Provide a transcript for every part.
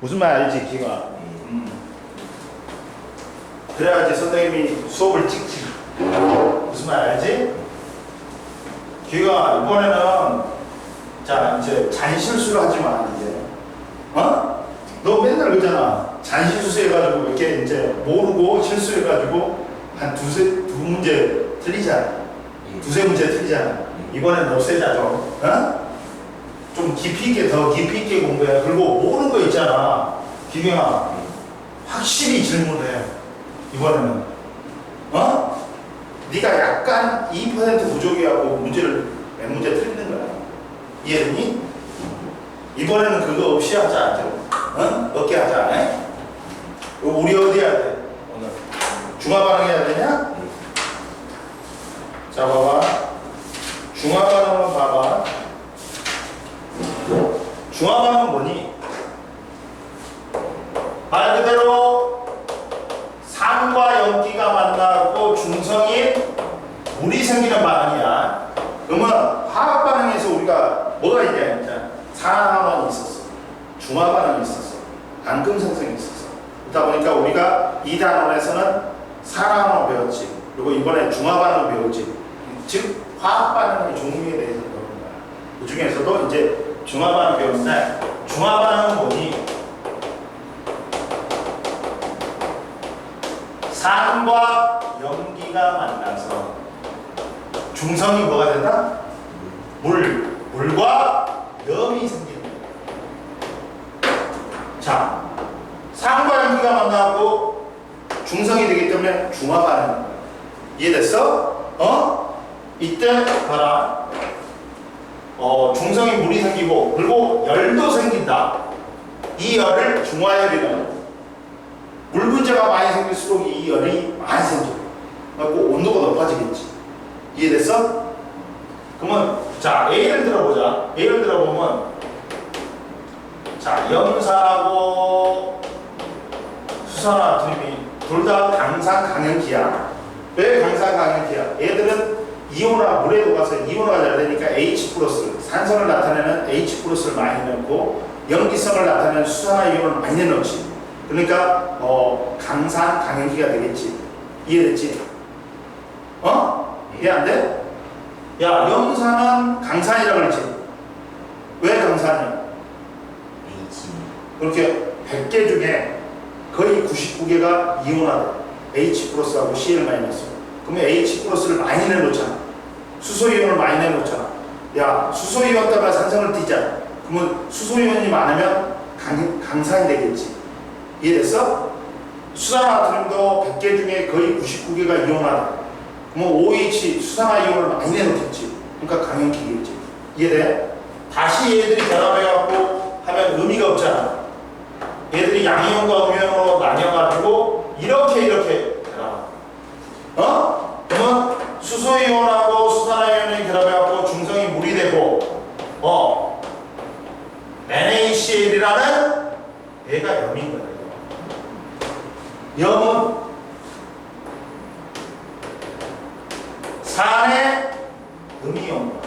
무슨 말 알지, 기가? 그래야지 선생님이 수업을 찍지. 무슨 말 알지? 기가 이번에는 자 이제 잔실수를 하지 마 이제. 어? 너 맨날 그러잖아. 잔실수 해가지고 이렇게 이제 모르고 실수해가지고 한 두 문제 틀리잖아. 두세 문제 틀리잖아. 이번엔 너 세자 좀. 어? 좀 깊이 있게 더 깊이 있게 공부해. 그리고 모르는 거 있잖아. 기경아 확실히 질문해. 이번에는 어? 네가 약간 2% 부족이하고 문제를 몇 문제 틀리는 거야. 이해했니? 이번에는 그거 없이 하자. 어? 어깨 하자. 에? 우리 어디 해야 돼? 오늘 중화반응 해야 되냐? 자 봐봐. 중화반응은 봐봐. 중화반응은 뭐니? 말 그대로 산과 염기가 만나고 중성인 물이 생기는 반응이야. 그러면 화학 반응에서 우리가 뭐가 있냐? 산화반응이 있었어. 중화반응이 있었어. 앙금 생성이 있었어. 그러다 보니까 우리가 이 단원에서는 산화반응 배웠지. 그리고 이번에 중화반응 배웠지. 즉 화학 반응의 종류에 대해서 배우는 거야. 그 중에서도 이제 중화반응 배우는데 중화반응은 뭐니? 산과 염기가 만나서 중성이 뭐가 된다? 물과 염이 생기는 거예요. 자, 산과 염기가 만나고 중성이 되기 때문에 중화반응인 거야. 이해됐어? 어? 이때 봐라. 중성이 물이 생기고 그리고 열도 생긴다. 이 열을 중화열이라고 해요. 물 분자가 많이 생길수록 이 열이 많이 생겨. 그래서 온도가 높아지겠지. 이해됐어? 그러면 자 A를 들어보자. A를 들어보면 자 염산하고 수산화트륨이 둘 다 강산 강연기야. 왜 강산 강연기야? 얘들은 이온화 물에 녹아서 이온화가 잘 되니까 H 플러스 산성을 나타내는 H 플러스를 많이 넣고 염기성을 나타내는 수산화 이온을 많이 넣지. 그러니까 강산 강연기가 되겠지. 이해됐지? 어? 이해 안 돼? 야 염산은 강산이라고 그랬지. 왜 강산이야? 그렇게 100개 중에 거의 99개가 이온화돼. H 플러스하고 Cl 마이너스. 그러면 H 플러스를 많이 내놓잖아. 수소이온을 많이 내놓잖아. 야 수소이온 때문에 산성을 띠잖아. 그러면 수소이온이 많으면 강산이 되겠지. 이해됐어? 수산화트륨도 100개 중에 거의 99개가 이온화돼. 그러면 OH 수산화이온을 많이 내놓겠지. 그러니까 강연기겠지. 이해돼? 다시 얘들이 결합해갖고 하면 의미가 없잖아. 얘들이 양이온과 음이온으로 나뉘어가지고 이렇게 결합. 어? 그러면 수소이온하고 수산화이온이 결합해갖고 중성이 물이 되고 NaCl이라는 얘가 염인 거예요. 염은 산의 음이온,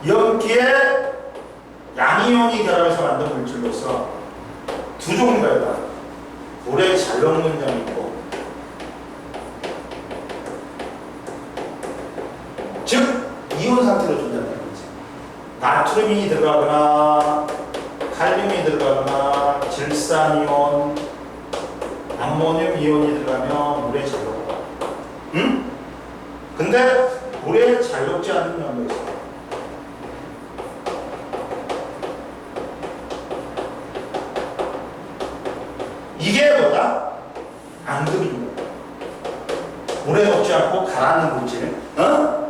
염기에 양이온이 결합해서 만든 물질로서 두 종류가 있다. 물에 잘 녹는 염이 있고, 즉 이온 상태로 존재한다는 거지. 나트륨이 들어가거나 칼륨이 들어가거나 질산이온, 암모늄 이온이 들어가면 물에 잘 녹아. 응? 근데 물에 잘 녹지 않는 염도 있어. 이게 뭐다? 앙금입니다. 물에 녹지 않고 가라앉는 물질. 어?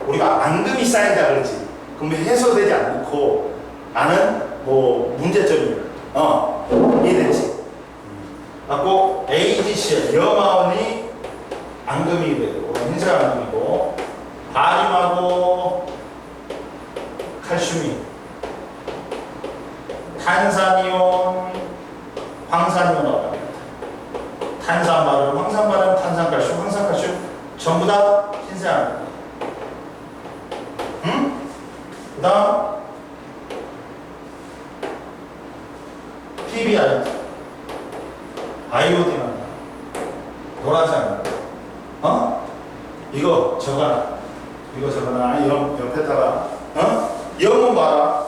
우리가 앙금이 쌓인다 그러지. 그럼 해소되지 않고 나는 문제점이야. 이해됐지? 갖고 AgCl 염아온이 앙금이 되고 흰색 앙금이고 바륨하고 칼슘이 탄산이온 황산이온하고 합니다. 탄산바륨, 황산바륨, 탄산칼슘, 황산칼슘 전부 다 흰색 앙금. 응? 그 다음 PBI, 아이오딘 노란색 이거 적어라. 이거 적어라. 옆에다가 영문 봐라.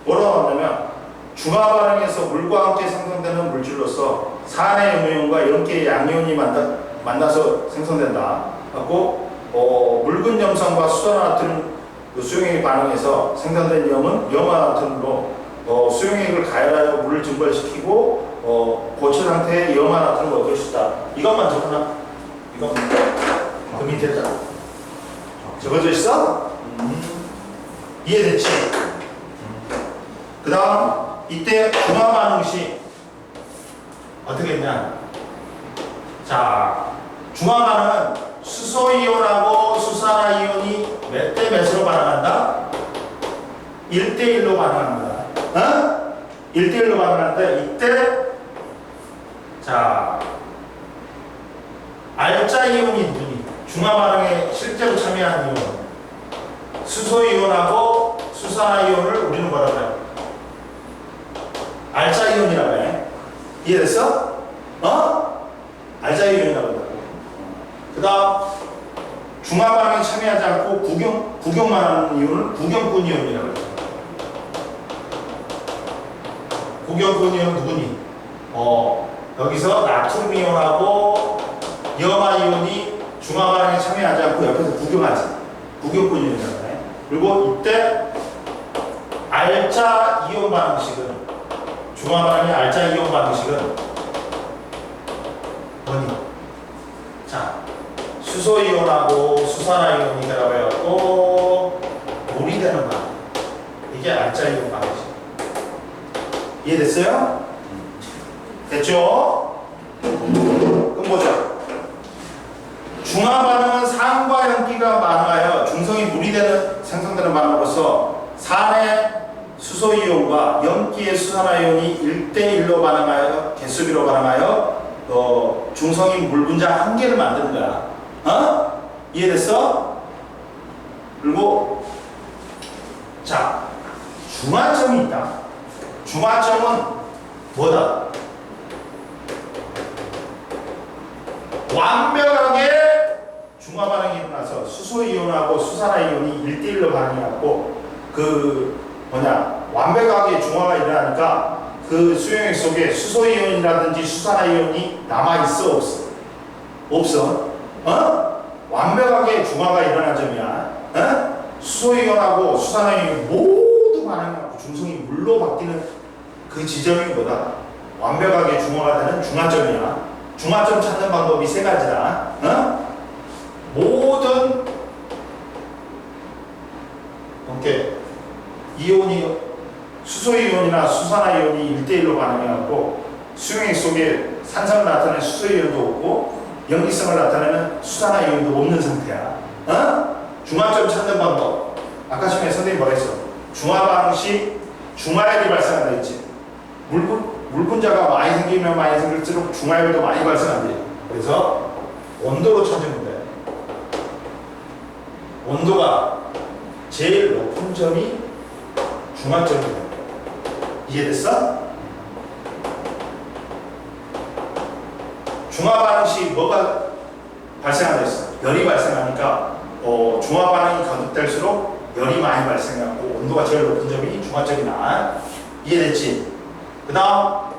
뭐라고 하냐면 중화 반응에서 물과 함께 생성되는 물질로서 산의 음이온과 염기의 양이온이 만나서 생성된다. 하고 묽은 염산과 수산화나트륨 수용액 반응에서 생산된 염은 염화나트륨으로 수용액을 가열하여 물을 증발시키고 고체 상태의 염화나트륨을 얻을 수 있다. 이것만 적어놔. 이것만. 그 밑에다 적어져 있어? 이해됐지? 그 다음 이때 중화 반응 시 어떻게 했냐? 자, 중화 반응은 수소이온하고 수산화이온이 몇 대 몇으로 반응한다? 1대1로 반응합니다. 1대1로 반응하는데 이때 자 알자 이온이 누구니? 중화 반응에 실제로 참여한 이온 수소이온하고 수산화이온을 우리는 뭐라고 해요? 알자 이온이라고 해. 이해됐어? 알자 이온이라고 한다고. 그 다음 중화 반응에 참여하지 않고 구경만 하는 이온을 구경꾼 이온이라고 해요. 구경꾼 이온 누구니? 여기서 나트륨 이온하고 염화 이온이 중화 반응에 참여하지 않고 옆에서 구경하지. 구경꾼 이온이라고 해. 그리고 이때 알자 이온 반응식은 중화 반응의 알자 이온 반응식은 뭐니? 자, 수소 이온하고 수산화 이온이 결합해갖고 물이 되는 반응. 이게 알자 이온 반응식. 이해됐어요? 됐죠? 그럼 보자. 중화 반응은 산과 염기가 반응하여 중성이 물이 생성되는 반응으로서 산의 수소이온과 염기의 수산화이온이 1대1로 반응하여 개수비로 반응하여 중성이 물 분자 한 개를 만드는 거야. 이해됐어? 그리고 자, 중화점이 있다. 중화점은 뭐다? 완벽하게 중화 반응이 일어나서 수소이온하고 수산화이온이 1대1로 반응해갖고 완벽하게 중화가 일어나니까 그 수용액 속에 수소이온이라든지 수산화이온이 남아있어 없어? 없어. 완벽하게 중화가 일어난 점이야. 수소이온하고 수산화이온이 모두 반응해갖고 중성이 물로 바뀌는 그 지점이 뭐다? 완벽하게 중화가 되는 중화점이야. 중화점 찾는 방법이 세 가지다. 모든 이렇게 이온이 수소이온이나 수산화이온이 1대1로 반응해갖고 수용액 속에 산성을 나타내는 수소이온도 없고 염기성을 나타내는 수산화이온도 없는 상태야. 중화점 찾는 방법. 아까 전에 선생님이 뭐라 했어? 중화 반응 시 중화열이 발생한다 했지. 물 분자가 많이 생기면 많이 생길수록 중화열도 많이 발생한대. 그래서 온도로 찾으면 돼. 온도가 제일 높은 점이 중화점이다. 이해됐어? 중화 반응 시 뭐가 발생한다 했어? 열이 발생하니까 중화 반응이 거듭될수록 열이 많이 발생하고 온도가 제일 높은 점이 중화점이다. 이해됐지? 그 다음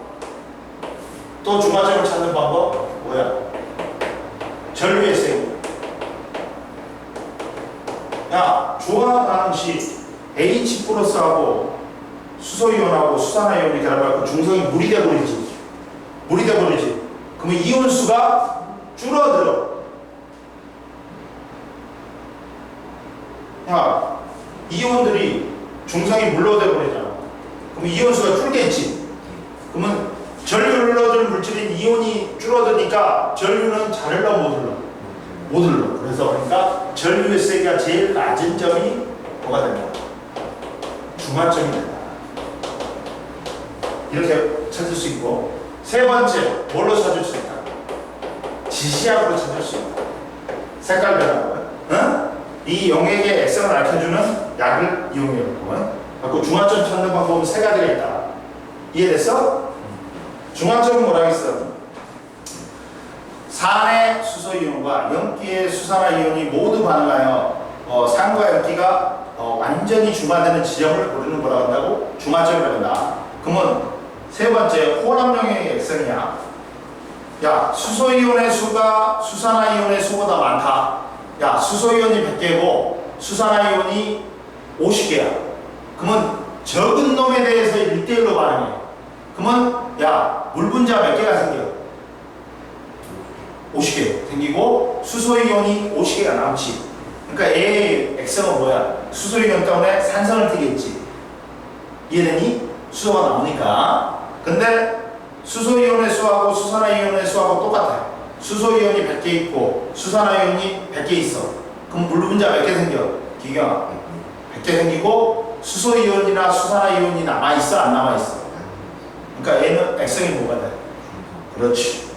또 중화점을 찾는 방법 뭐야? 전류의 세기. 야, 중화 반응 시 H 플러스하고 수소이온하고 수산화이온이 결합하고 중성이 물이 돼버리지. 물이 돼버리지. 그러면 이온수가 줄어들어. 야, 이온들이 중성이 물로 돼버리잖아. 그럼 이온수가 줄겠지. 그러면 전류를 흘러주는 물질인 이온이 줄어드니까 전류는 잘 흘러 못 흘러? 못 흘러. 그러니까 전류의 세기가 제일 낮은 점이 뭐가 된다? 중화점이 된다. 이렇게 찾을 수 있고, 세 번째 뭘로 찾을 수 있다? 지시약으로 찾을 수 있다. 색깔 변화고, 이 용액의 액성을 알려주는 약을 이용해요. 그리고 중화점 찾는 방법은 세 가지가 있다. 이해됐어? 중화점은 뭐라고 했어? 산의 수소이온과 염기의 수산화이온이 모두 반응하여 산과 염기가 완전히 중화되는 지점을 우리는 뭐라고 한다고? 중화점이라고 한다. 그러면 세 번째, 호남용의 액성이야. 야, 수소이온의 수가 수산화이온의 수보다 많다. 야, 수소이온이 100개고 수산화이온이 50개야. 그러면 적은 놈에 대해서 1대1로 반응해. 그러면 야, 물 분자 몇 개가 생겨? 50개 생기고 수소이온이 50개가 남지. 그러니까 A의 액성은 뭐야? 수소이온 때문에 산성을 띠겠지. 이해되니? 수소가 나오니까. 근데 수소이온의 수하고 수산화이온의 수하고 똑같아요. 수소이온이 100개 있고 수산화이온이 100개 있어. 그럼 물 분자 몇 개 생겨? 기가 100개 생기고 수소이온이나 수산화이온이 남아있어? 안 남아있어? 그러니까 얘는 액성이 뭐가 돼? 그렇지.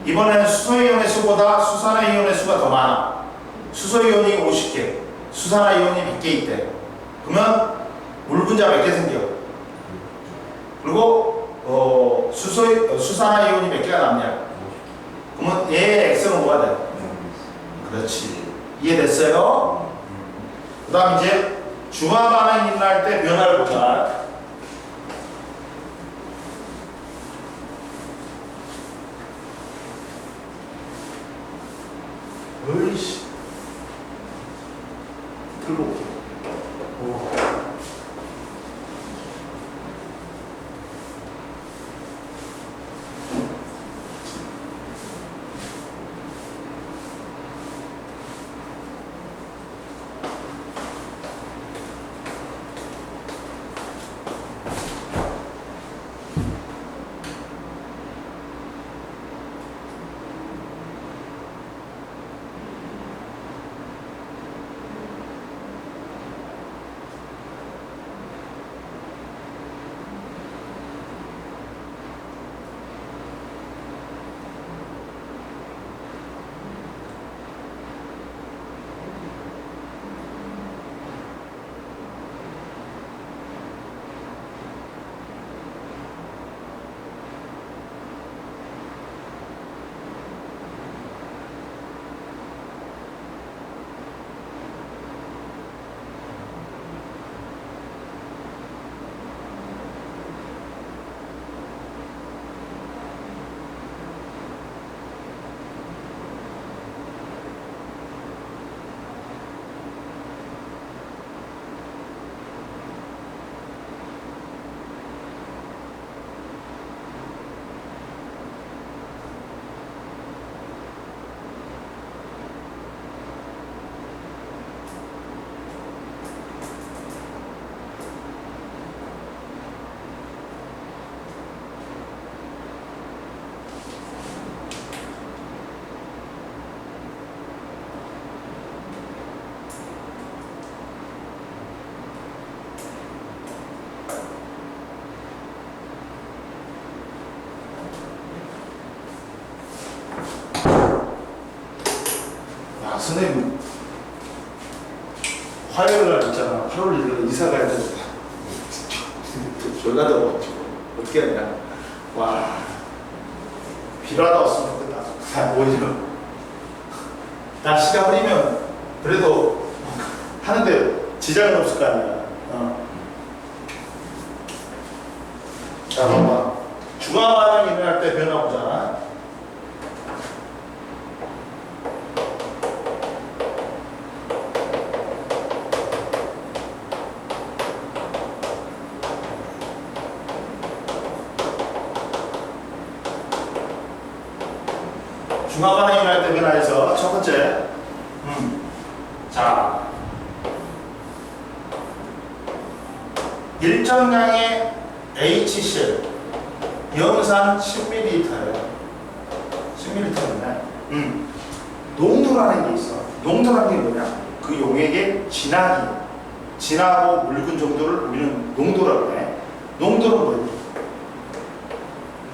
이번에는 수소이온의 수보다 수산화이온의 수가 더 많아. 수소이온이 50개, 수산화이온이 100개 있대. 그러면 물 분자 몇 개 생겨? 그리고 수산화이온이 몇 개가 남냐? 그러면 얘의 액성은 뭐가 돼? 그렇지. 이해됐어요? 그 다음 이제 중화 반응이 일어날 때 변화를 보자. 으이씨. 들고 올게. 선생님 화요일 날 있잖아. 8월 1일 이사 가야 되는데 졸라 더워가지고 어떻게 하냐. 와 비라다 왔으면 좋겠다. 오히려 날씨가 흐리면 그래도 하는데 지장은 없을 거 아니야. 자 봐봐. 중화 반응이 일어날 때 변화 보자. 중화 반응이 일어날 때 변화에서 첫 번째, 자 일정량의 HCl 염산 10ml예요. 10m인데 농도라는 게 있어. 농도라는 게 뭐냐? 그 용액의 진하고 묽은 정도를 우리는 농도라고 해. 농도는 뭐지?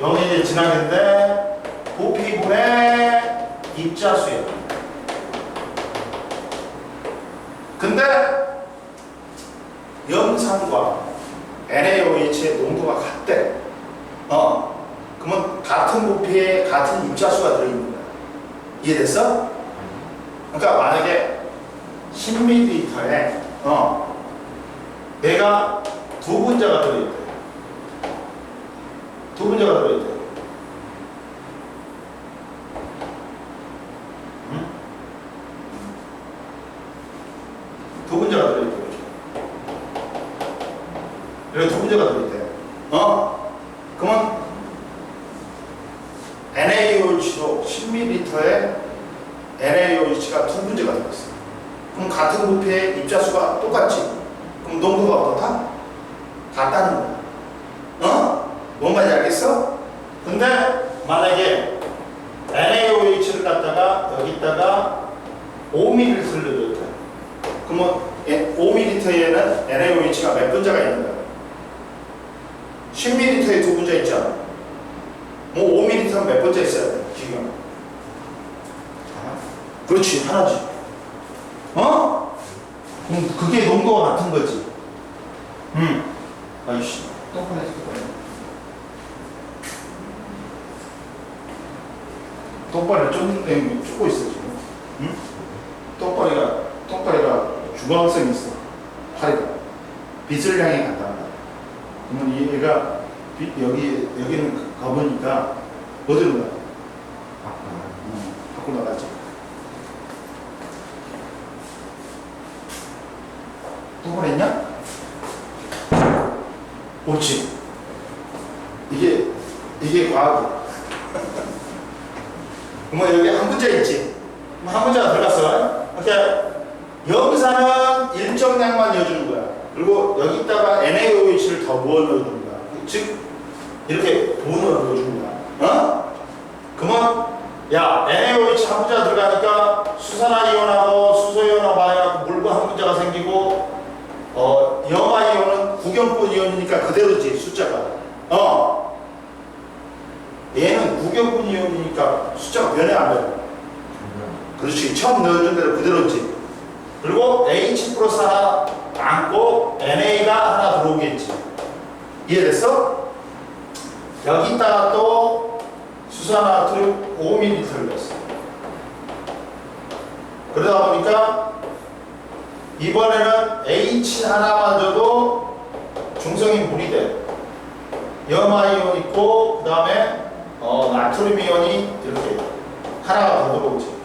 용액의 진하게인데 부피분의 입자수예요. 근데 염산과 NaOH의 농도가 같대. 그러면 같은 부피에 같은 입자수가 들어있는 거야. 이해됐어? 그러니까 만약에 10ml에 내가 두 분자가 들어있대. 두 분자가 들어있대. 응? 두 분자가 들어있대. 여기 두 분자가 들어있대. 그러면 NaOH도 10ml에 NaOH가 두 분자가 들어있어. 그럼 같은 부피의 입자수가 똑같지? 그럼 농도가 어떻다? 같다는 거야. 뭔 말인지 알겠어? 근데 만약에 NaOH를 갖다가 여기다가 5ml를 넣었다. 그러면 5ml에는 NaOH가 몇 분자가 있는 거야? 10ml에 두 분자 있잖아. 뭐 5ml면 몇 분자 있어야 돼? 지금. 그렇지, 하나지. 그럼 그게 농도가 같은 거지. 아이씨, 똑바로 해줄 거야. 똑바로 쪼고 있어 지금. 응? 똑바리가 중앙성이 있어. 팔이가 빛을 향해 간단 말이야. 그러면 얘가 여기는 가보니까 어디로 가? 밖으로 나가지. 똑바로 했냐? 옳지. 이게 과학이야. 그러면 여기 한 분자 있지? 한 분자가 들어갔어. 그러니까 염산은 일정량만 넣어주는 거야. 그리고 여기다가 NaOH를 더 부어 넣어주는 거야. 즉 이렇게 부어 넣어주는 거야. 그러면 야 NaOH 한 분자 들어가니까 수산화이온하고 수소이온하고 많이 물과 한 분자가 생기고 염화이온은 구경분 이온이니까 그대로지 숫자가. 얘는 구경분 이온이니까 숫자가 변해 안 변해? 그렇지. 처음 넣어준 대로 그대로지. 그리고 H 플러스 하나 남고 NA가 하나 들어오겠지. 이해됐어? 여기다가 또 수산화트륨 5ml를 넣었어. 그러다 보니까 이번에는 H 하나만 줘도 중성이 물이 돼. 염화이온 있고 그 다음에 나트륨 이온이 이렇게 하나가 더 들어오지.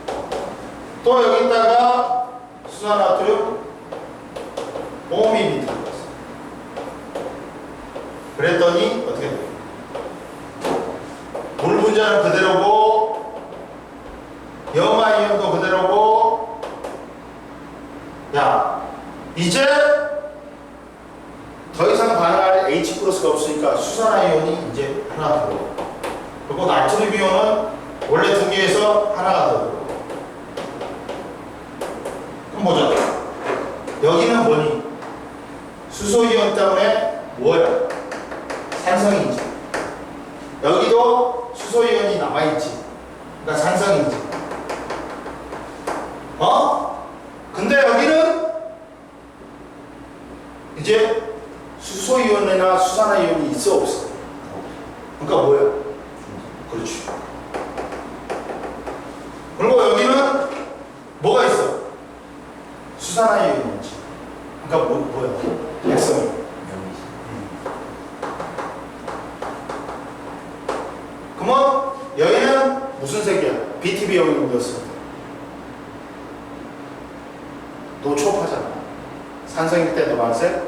또 여기다가 수산화트륨 5ml 들어갔어. 그랬더니 어떻게 돼? 물 분자는 그대로고 염화이온도 그대로고. 야 이제 더 이상 반응할 H 플러스가 없으니까 수산화이온이 이제 하나 더 들어오고, 그리고 나트륨 이온은 원래 두 개에서 하나가 더 들어오고. 그럼 보자. 여기는 뭐니? 수소이온 때문에 뭐야? 산성이지. 여기도 수소이온이 남아있지. 그러니까 산성이지. 근데 여기는 이제 수소이온이나 수산화이온이 있어 없어? 그러니까 뭐야? 그렇지. 그리고 여기는 뭐가 있어? 수산화이온이 있지. 그러니까 뭐야? 액성이. 그러면 여기는 무슨 색이야? BTB용이 묻었어. 노초파잖아. 산성일 때 노란색,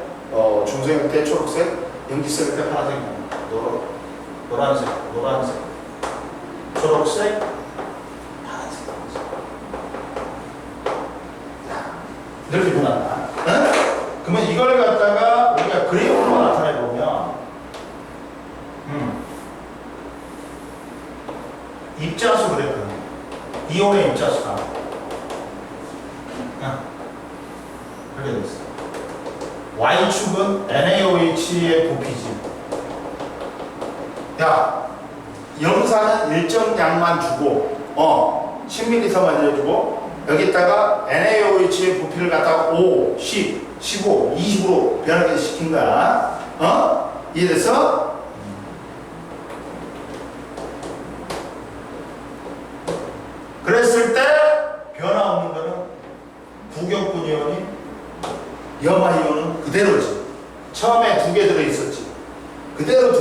중성일 때 초록색, 염기성일 때 파란색, 노란색, 초록색, 파란색. 이렇게 변한다. 그러면 이걸 갖다가 우리가 그래프로 나타내 보면, 입자수 그래프, 이온의 입자수가 이렇게 돼 있어. Y축은 NaOH의 부피지. 야, 염산은 일정 양만 주고, 10ml만 넣어주고, 여기다가 NaOH의 부피를 갖다가 5, 10, 15, 20으로 변하게 시킨 거야. 이해됐어?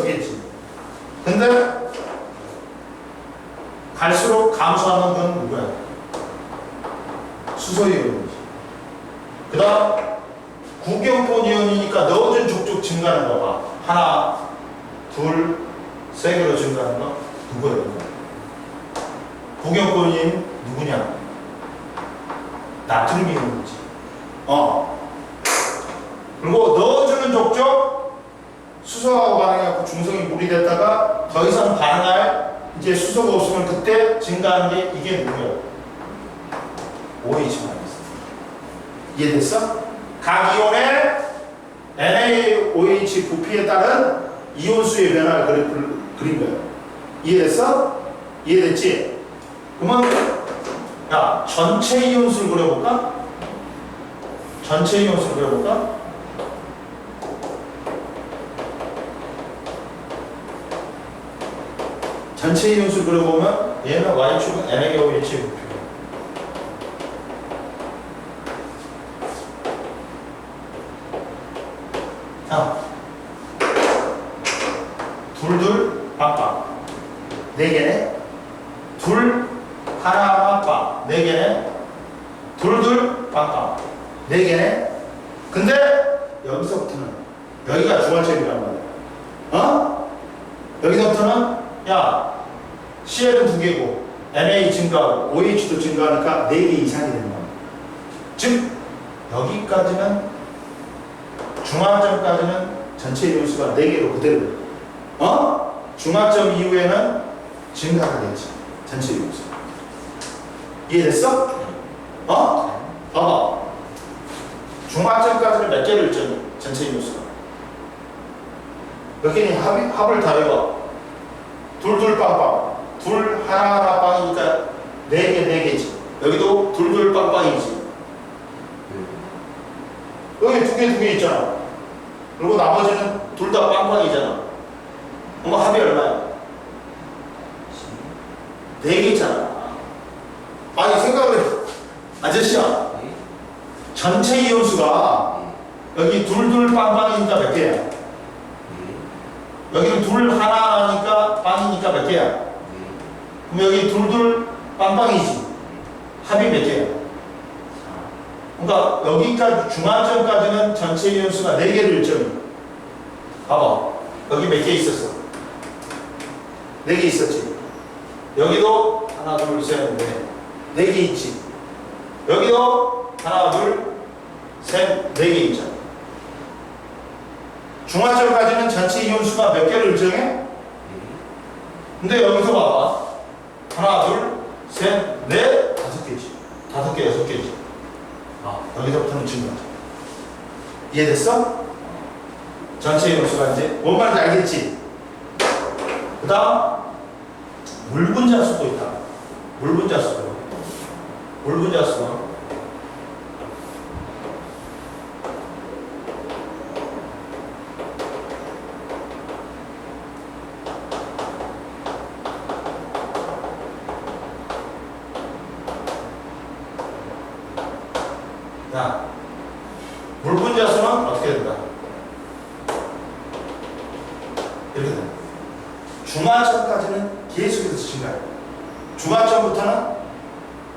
줄어들겠지. 근데 갈수록 감소하는 건 누구야? 수소이온이지. 그 다음 구경권 이온이니까 넣어준 족족 증가하는 거 봐. 하나, 둘, 세 개로 증가하는 거 누구야? 구경권 이온 누구냐? 나트륨 이온이지. 그리고 넣어주는 족족 수소하고 반응해갖고 중성이 물이 됐다가 더 이상 반응할 이제 수소가 없으면 그때 증가하는 게 이게 누구야? OH 마이너스. 이해됐어? 각 이온의 NaOH 부피에 따른 이온수의 변화를 그래프를 그린 거야. 이해됐어? 이해됐지? 그러면 야, 전체 이온수를 그려볼까? 전체 이온수를 그려볼까? 전체 이온수를 그려보면 얘는 Y축은 NaOH의 부피. 자, 둘둘 빵빵 네 개네. 둘 하나 빵빵 네 개네. 둘둘 빵빵 네 개네. 근데 여기서부터는 여기가 주관점이란 말이야. 여기서부터는 야 CL은 두 개고 Na 증가하고 OH도 증가하니까 4개 이상이 되는 거야. 즉 여기까지는 중화점까지는 전체 이온수가 4개로 그대로 돼. 중화점 이후에는 증가가 되지. 전체 이온수. 이해됐어? 봐봐. 중화점까지는 몇 개를 줘? 전체 이온수가. 여기는 합을 다 해봐. 둘둘 빵빵. 둘 하나 빵이니까 4개 4개지. 여기도 둘둘 빵빵이지. 여기 2개 2개 있잖아. 그리고 나머지는 둘 다 빵빵이잖아. 그럼 합이 얼마야? 4개 있잖아. 아니 생각을 해. 아저씨야. 전체 이온수가 여기 둘둘 빵빵이니까 몇 개야? 여기는 둘 하나니까 빵이니까 몇 개야? 그럼 여기 둘둘 빵빵이지. 합이 몇 개야? 그러니까 여기까지 중화점까지는 전체 이온수가 4개로 일정이. 봐봐. 여기 몇 개 있었어? 4개 있었지. 여기도 하나 둘 셋 넷. 4개 있지. 여기도 하나 둘 셋 4개 있잖아. 중화점까지는 전체 이온수가 몇 개를 일정해? 근데 여기서 봐봐. 하나 둘 셋 넷 5개지. 5개 6개지. 여기서부터는 증가. 이해됐어? 전체 이온수가 이제 뭔 말인지 알겠지? 그 다음 물 분자수도 있다. 물 분자수. 물 분자수. 자, 물 분자수는 어떻게 된다? 이렇게 된다. 중화점까지는 계속해서 증가해. 중화점부터는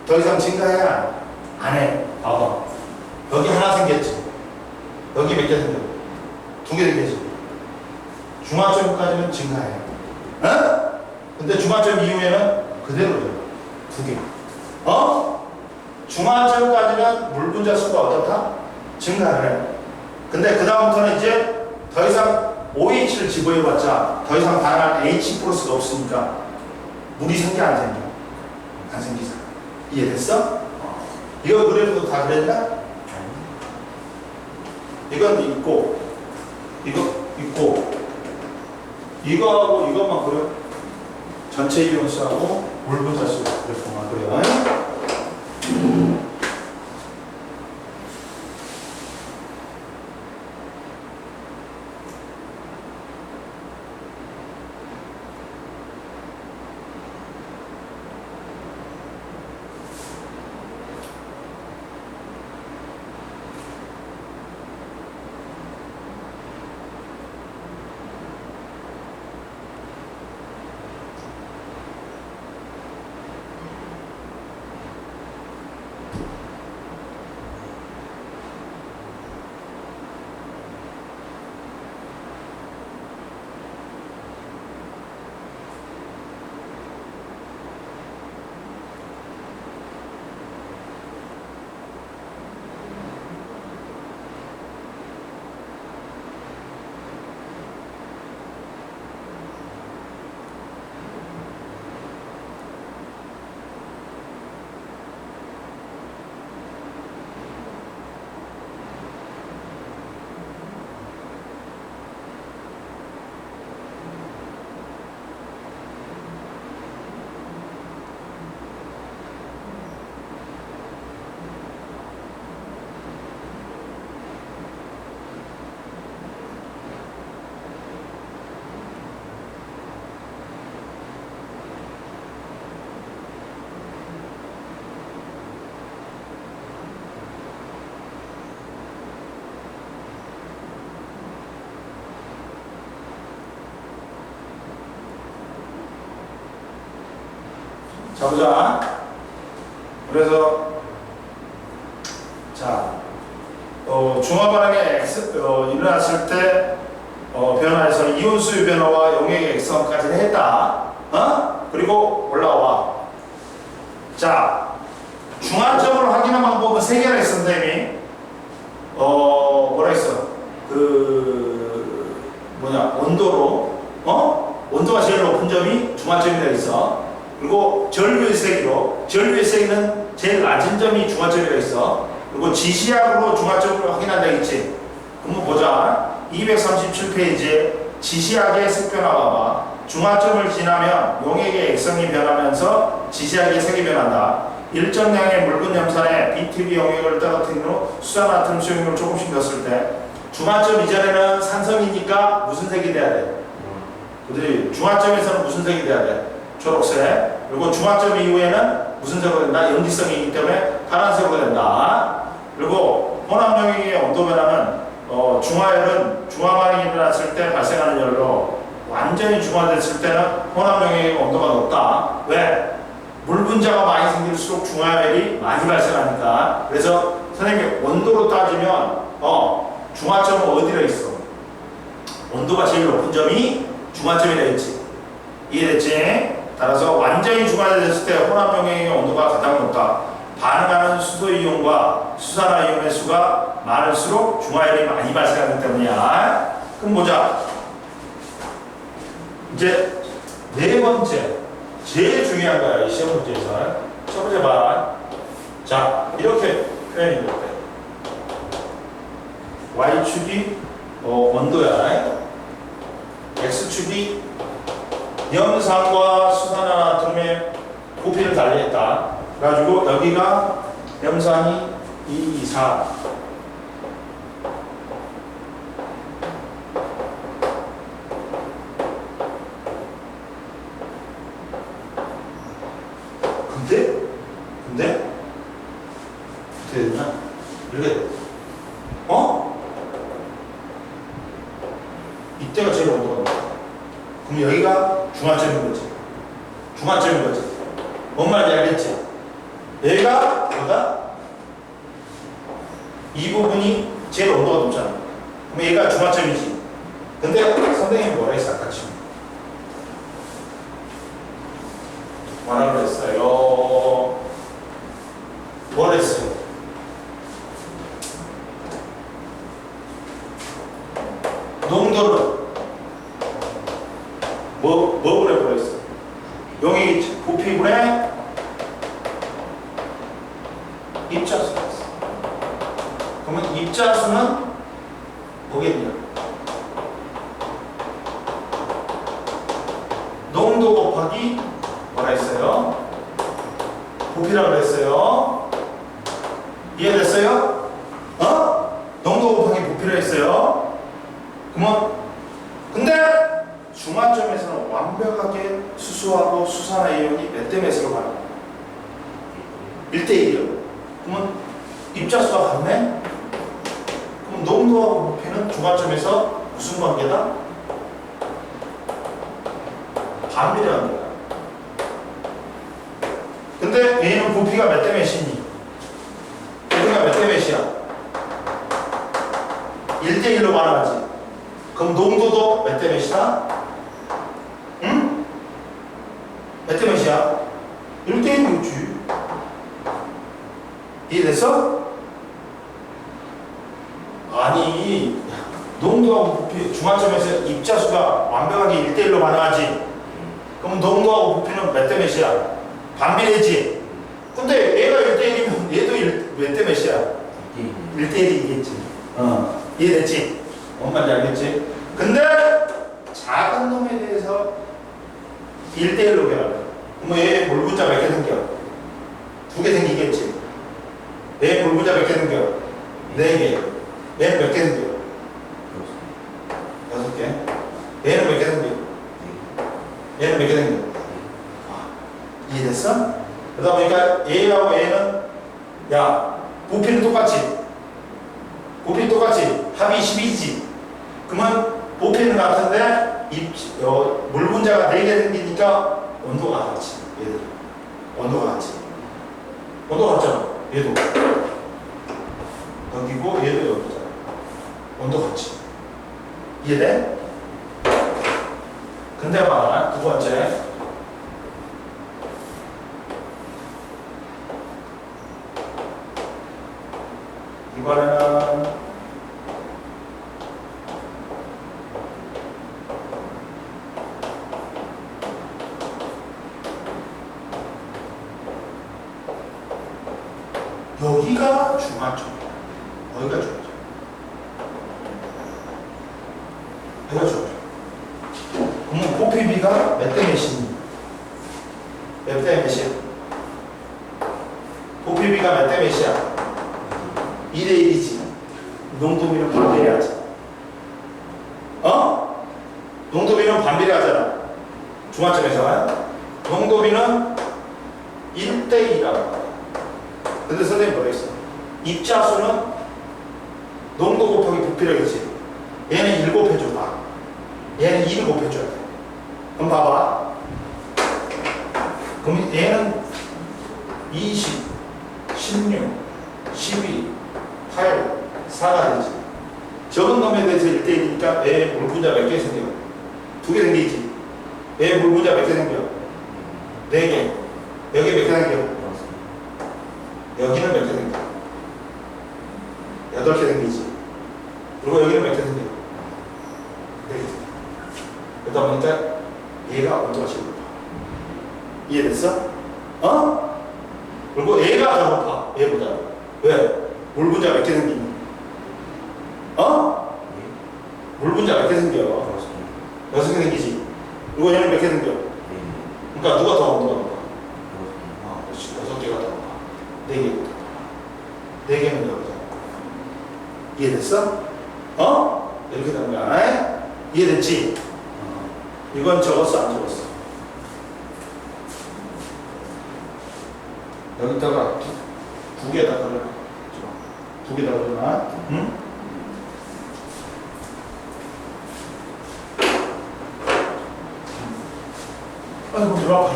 더 이상 증가해야 안 해. 봐봐. 여기 하나 생겼지. 여기 몇 개 생겼어? 2개 생겼지. 중화점까지는 증가해. 근데 중화점 이후에는 그대로 돼. 2개. 중화점까지는 물 분자수가 어떻다? 증가를 해. 근데 그 다음부터는 이제 더 이상 OH를 집어해봤자 더 이상 반응할 H 플러스가 없으니까 물이 생겨 안 생겨? 안 생기잖아. 이해됐어? 이거 그래도 다 그랬나? 이건 있고 이거 있고 이거하고 이것만 그려. 전체 이온수하고 물 분자수 그래프만 그려. 자, 보자. 그래서, 자, 중화반응의 일어났을 때, 변화에서 이온수의 변화와 용액의 액성까지 했다. 그리고 올라와. 자, 중화점을 확인한 방법은 세 개나 있었는데, 이미. 뭐라 했어? 온도로, 온도가 제일 높은 점이 중화점이라 있어. 그리고 전류의 세기로, 전류의 세기는 제일 낮은 점이 중화점이라 있어. 그리고 지시약으로 중화점을 확인한다 했지. 그럼 보자. 237페이지에 지시약의 색변화 봐봐. 중화점을 지나면 용액의 액성이 변하면서 지시약의 색이 변한다. 일정량의 묽은 염산에 BTB 용액을 떨어뜨린 후 수산화탄 수용액을 조금씩 넣었을 때 중화점 이전에는 산성이니까 무슨 색이 돼야 돼? 그들이 중화점에서는 무슨 색이 돼야 돼? 초록색. 그리고 중화점 이후에는 무슨 색으로 된다? 염기성이기 때문에 파란색으로 된다. 그리고 혼합용액의 온도 변화는 중화열은 중화반응이 일어났을 때 발생하는 열로 완전히 중화됐을 때는 혼합용액의 온도가 높다. 왜? 물 분자가 많이 생길수록 중화열이 많이 발생하니까. 그래서 선생님이 온도로 따지면 중화점은 어디로 있어? 온도가 제일 높은 점이 중화점이라 했지. 이해됐지? 따라서 완전히 중화됐을 때 혼합용액의 온도가 가장 높다. 반응하는 수소이온과 수산화이온의 수가 많을수록 중화열이 많이 발생하기 때문이야. 그럼 보자. 이제 네 번째, 제일 중요한 거야, 이 시험 문제에서. 첫 번째 봐. 자, 이렇게 표현이 될 때. Y축이 온도야. X축이 염산과 수산화나트륨의 부피를 달리했다. 그래가지고 여기가 염산이 2, 4. 근데 어떻게 되냐? 이렇게 돼. 이때가 제일 온도가 높아. 그럼 여기가 중화점인 거지. 중화점인 거지. 뭔 말인지 알겠지? 얘가 뭐다? 이 부분이 제일 온도가 높잖아. 그럼 얘가 중화점이지. 근데 선생님이 뭐라 했어? 아까 지금 뭐라 그랬어요? 뭘 했어요? 농도를 뭐 그래 했어? 용액이 부피분의 입자수가 있어. 그러면 입자수는 뭐겠냐? 농도 곱하기 뭐라 했어요? 부피라고 했어요. 이해됐어요? 농도 곱하기 부피라 했어요. 그러면 근데 중화점에서는 완벽하게 수소하고 수산화이온이 몇 대 몇으로 가요? 1대1이요. 그러면 입자수가 같네? 그럼 농도하고 부피는 중화점에서 무슨 관계다? 반비례 관계다. 근데 얘는 부피가 몇 대 몇이니? 부피가 몇 대 몇이야? 1대1로 반응하지. 그럼 농도도 몇 대 몇이다? 응? 몇 대 몇이야? 1대1이겠지. 이해됐어? 아니, 농도하고 부피, 중화점에서 입자수가 완벽하게 1대1로 반응하지. 그럼 농도하고 부피는 몇 대 몇이야? 반비례지. 근데 얘가 1대1이면 얘도 몇 대 몇이야? 1대1이겠지. 이해됐지? 뭔 말인지 알겠지? 근데 작은 놈에 대해서 1대1로 변하래. 그럼 얘 물분자 몇 개 생겨? 2개 생기겠지. 얘 물분자 몇 개 생겨? 4개. 얘는 몇 개 생겨? 6개. 얘는 몇 개 생겨? 얘는 몇 개 생겨? 이해됐어? 그러다 보니까 A하고 A는 야 부피는 똑같지? 부피는 똑같지? 합이 12지? 그러면 부피는 같은데 물 분자가 4개 생기니까 온도가 같지 얘들. 온도가 같지. 온도가 같잖아. 얘도 여기고 얘도 여기잖아. 온도 같지. 이해돼? 근데 봐, 두 번째. 이번에는 여기가 중앙점이야. 여기가 중앙점. 여기가 중앙점. 그럼 고피비가 몇 대 몇이니? 몇 대 몇이야? 고피비가 몇 대 몇이야? 2대 1이지. 농도비는 반비례하지. 어? 농도비는 반비례하잖아. 중앙점에서. 농도비는 1대 2라고. 근데 선생님 뭐라 했어? 입자수는 농도 곱하기 부피력이지. 얘는 1 곱해줘봐. 얘는 2를 곱해줘야 돼. 그럼 봐봐. 그럼 얘는 20, 16, 12, 8, 4가 되지. 적은 놈에 대해서 1대1이니까 얘 물분자 몇 개 생겨? 2개 생기지. 얘 물분자 몇 개 생겨? 4개. 여기 몇 개 생겨? 여기는 몇 개 생겨? 8개 생기지. 그리고 여기는 몇 개 생겨? 4개 생겨. 그러다 보니까 얘가 온도가 제일 높아. 이해됐어? 어? 그리고 얘가 더 높아. 얘보다. 왜? 물 분자 몇 개 생기니? 어? 물 분자 몇 개 생겨? 6개 생기지. 그리고 얘는 몇 개 생겨? 그러니까 누가 더 온도가 높아? 그렇지. 6개가 더 높아. 4개. 4개는 여기잖아. 이해됐어? 어? 이렇게 되는 거야. 이해됐지? 이건 적었어, 안 적었어? 여기다가 두 개다 걸려. 두 개다 걸려나? 응? 아이고, 들어와.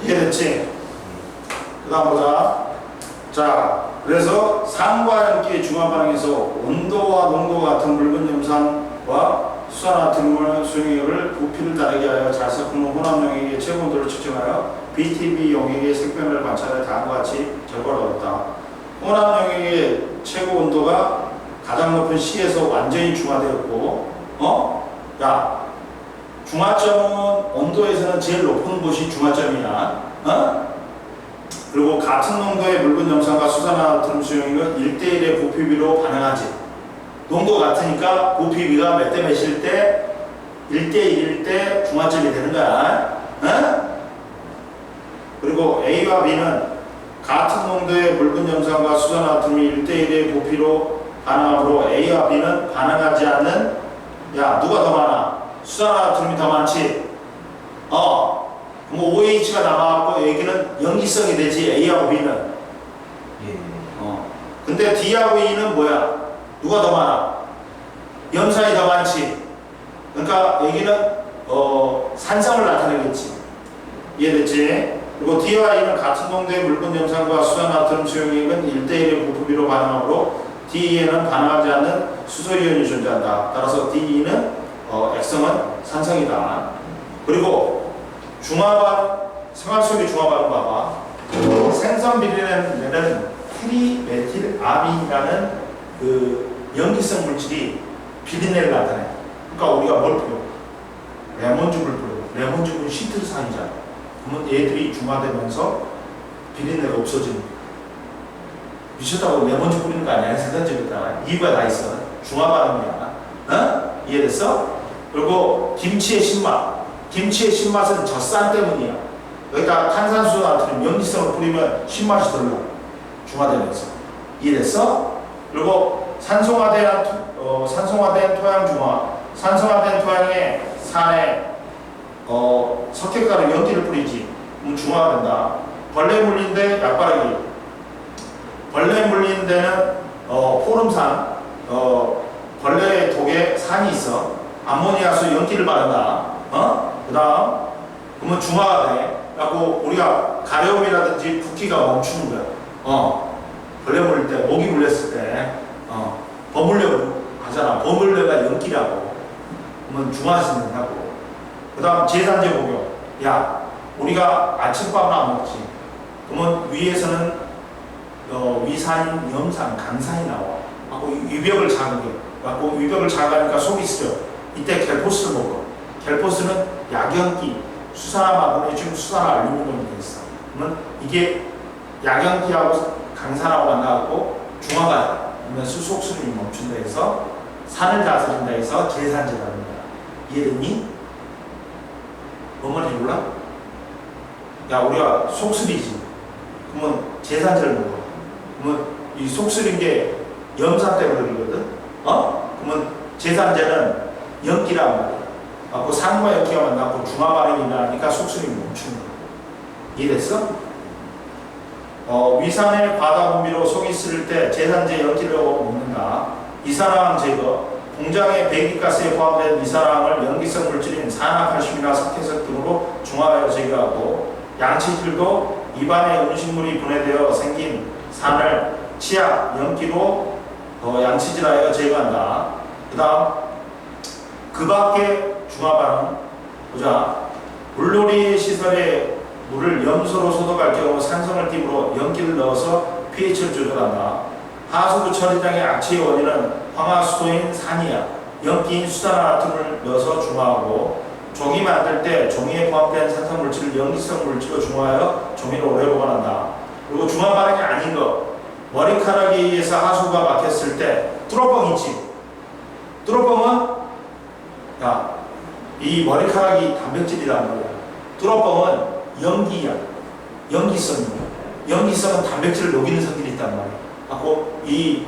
이해됐지? 그 다음 보자. 자, 그래서 산과 연기의 중화 반응에서 온도와 농도가 같은 묽은 염산과 수산화트륨의 수용액을 부피를 다르게 하여 잘 섞은 혼합 용액의 최고 온도를 측정하여 BTB 용액의 색변을 관찰해 다음과 같이 결과를 얻었다. 혼합 용액의 최고 온도가 가장 높은 C에서 완전히 중화되었고, 야, 중화점은 온도에서는 제일 높은 곳이 중화점이야. 그리고 같은 농도의 묽은 염산과 수산화트륨 수용액은 1대1의 부피비로 반응하지. 농도 같으니까 부피비가 몇 대 몇일 때 1대1일 때 중화점이 되는 거야. 그리고 A와 B는 같은 농도의 묽은 염산과 수산화트륨이 1대1의 부피로 반응하므로 A와 B는 반응하지 않는, 야, 누가 더 많아? 수산화트륨이 더 많지? 그럼 OH가 남아갖고 여기는 염기성이 되지, A하고 B는. 근데 D하고 E는 뭐야? 누가 더 많아? 염산이 더 많지. 그러니까 여기는 산성을 나타내겠지. 이해됐지? 그리고 D와 E는 같은 농도의 묽은 염산과 수산화트륨 수용액은 1대1의 부피비로 반응하므로 DE에는 반응하지 않는 수소이온이 존재한다. 따라서 DE는 액성은 산성이다. 그리고 중화반응, 생활 속의 중화반응 봐봐. 생선 비린내는 트리메틸아민이라는 그 염기성 물질이 비린내를 나타내. 그러니까 우리가 뭘 뿌려? 레몬즙을 뿌려. 레몬즙은 시트르산이잖아. 그러면 얘들이 중화되면서 비린내가 없어지는 거야. 미쳤다고 레몬즙 뿌리는 거 아니야? 생선즙에다가. 이유가 다 있어. 중화반응이야. 이해됐어? 그리고 김치의 신맛. 김치의 신맛은 젖산 때문이야. 여기다 탄산수 나트륨 염기성을 뿌리면 신맛이 들러. 중화되면서. 이해됐어? 그리고 산성화된 토양 중화. 산성화된 토양에 산에 석회가루 연기를 뿌리지. 그럼 중화가 된다. 벌레 물린 데 약바르기. 벌레 물린 데는 포름산, 벌레 독에 산이 있어. 암모니아수 연기를 바른다. 그 다음 그러면 중화가 돼. 그래갖고 우리가 가려움이라든지 붓기가 멈추는 거야. 벌레 물릴 때, 모기 물렸을 때 버물려 하잖아. 버물려가 연기라고. 그러면 중화시킨다고. 그 다음 제산제 복용. 야, 우리가 아침밥을 안 먹지. 그러면 위에서는 위산인 염산, 강산이 나와. 그래갖고 위벽을 자극해. 그래갖고 위벽을 자극하니까 속이 쓰려. 이때 갤포스를 먹어. 갤포스는 약연기, 수산화 마그네슘, 수산화 알루미늄이 돼 있어. 그러면 이게 약연기하고 강산하고 만나갖고 중화가 돼. 그러면 속수름이 멈춘다 해서 산을 다스린다 해서 제산제라는 거야. 이해됐니? 뭔 말인지 몰라? 야, 우리가 속쓰리지. 그러면 제산제를 먹어. 그러면 이 속쓰린 게 염산 때문에 그러거든? 그러면 제산제는 연기라고 말이야. 그 산과 연기가 만나고 중화 반응이 일어나니까 속쓰림이 멈추는 거야. 이해됐어? 위산의 과다 분비로 속이 쓰릴 때 제산제 연기를 먹는다. 이산화황 제거. 공장의 배기가스에 포함된 이산화황을 연기성 물질인 산화칼슘이나 석회석 등으로 중화하여 제거하고, 양치질도 입안에 음식물이 분해되어 생긴 산을 치약, 연기로 양치질하여 제거한다. 그 다음 그 밖에 중화반응 보자. 물놀이 시설에 물을 염소로 소독할 경우 산성을 띠므로 연기를 넣어서 pH를 조절한다. 하수구 처리장의 악취의 원인은 황화수소인 산이야. 연기인 수산화나트륨을 넣어서 중화하고, 종이 만들 때 종이에 포함된 산성물질을 연기성 물질로 중화하여 종이를 오래 보관한다. 그리고 중화 반응이 아닌 거, 머리카락에 의해서 하수구가 막혔을 때 뚫어뻥 있지. 뚫어뻥은 야, 이 머리카락이 단백질이란 말이야. 뚫어뻥은 연기야. 연기성이야. 연기성은 단백질을 녹이는 성질이 있단 말이야. 하고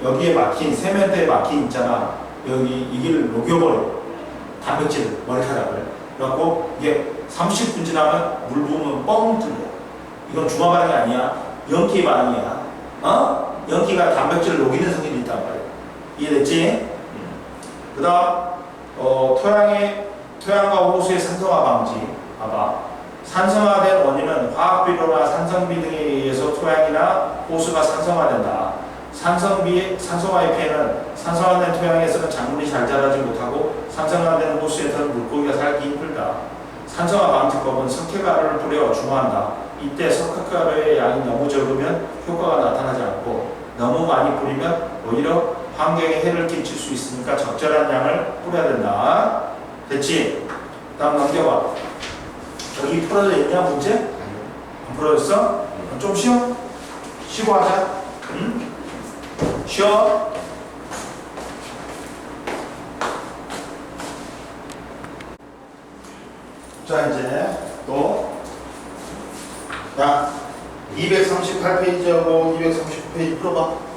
여기에 막힌 세면대에 막힌 있잖아. 여기 이걸 녹여버려. 단백질 머리카락을. 그래갖고 이게 30분 지나면 물 부으면 뻥 뚫려. 이건 중화 반응이 아니야. 연기 반응이야. 연기가 단백질을 녹이는 성질이 있단 말이야. 이해됐지? 그 다음 토양과 호수의 산성화 방지. 봐봐. 산성화된 원인은 화학비료나 산성비 등에 의해서 토양이나 호수가 산성화된다. 산성화의 피해는 산성화된 토양에서는 작물이 잘 자라지 못하고 산성화된 호수에서는 물고기가 살기 힘들다. 산성화 방지법은 석회가루를 뿌려 중화한다. 이때 석회가루의 양이 너무 적으면 효과가 나타나지 않고 너무 많이 뿌리면 오히려 환경에 해를 끼칠 수 있으니까 적절한 양을 뿌려야 된다. 됐지? 다음 넘겨봐. 여기 풀어져 있냐 문제? 안 풀어졌어? 좀 쉬어? 쉬고 하자. 응? 쉬어. 자 이제 또 야 238페이지하고 239페이지 풀어봐.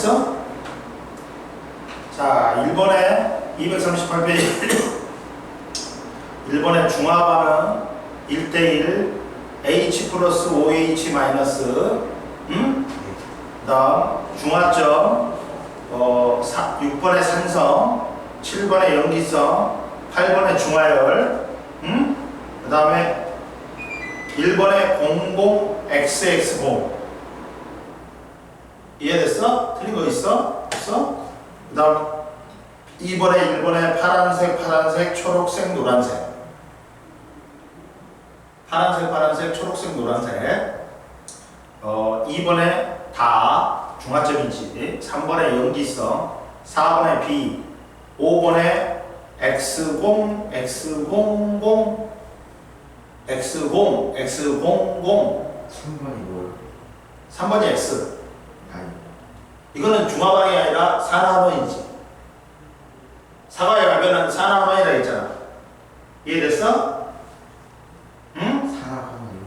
이해됐어? 자, 1번에 238페이지 1번에 중화반응 1대1 H 플러스 OH 마이너스 그 다음 중화점 6번에 산성 7번에 염기성 8번에 중화열 그 다음에 1번에 00XX0 이해됐어? 틀린 거 있어? 없어? 그 다음 2번에 1번에 파란색 초록색 노란색 파란색 초록색 노란색 2번에 다 중화점이지 3번에 염기성 4번에 B 5번에 X00 3번이 뭐예요? 3번이 X 아니. 이거는 중화방이 아니라 산화원이지 사과에 가면은 산화원이라 했잖아 이해됐어? 응? 산화원이요?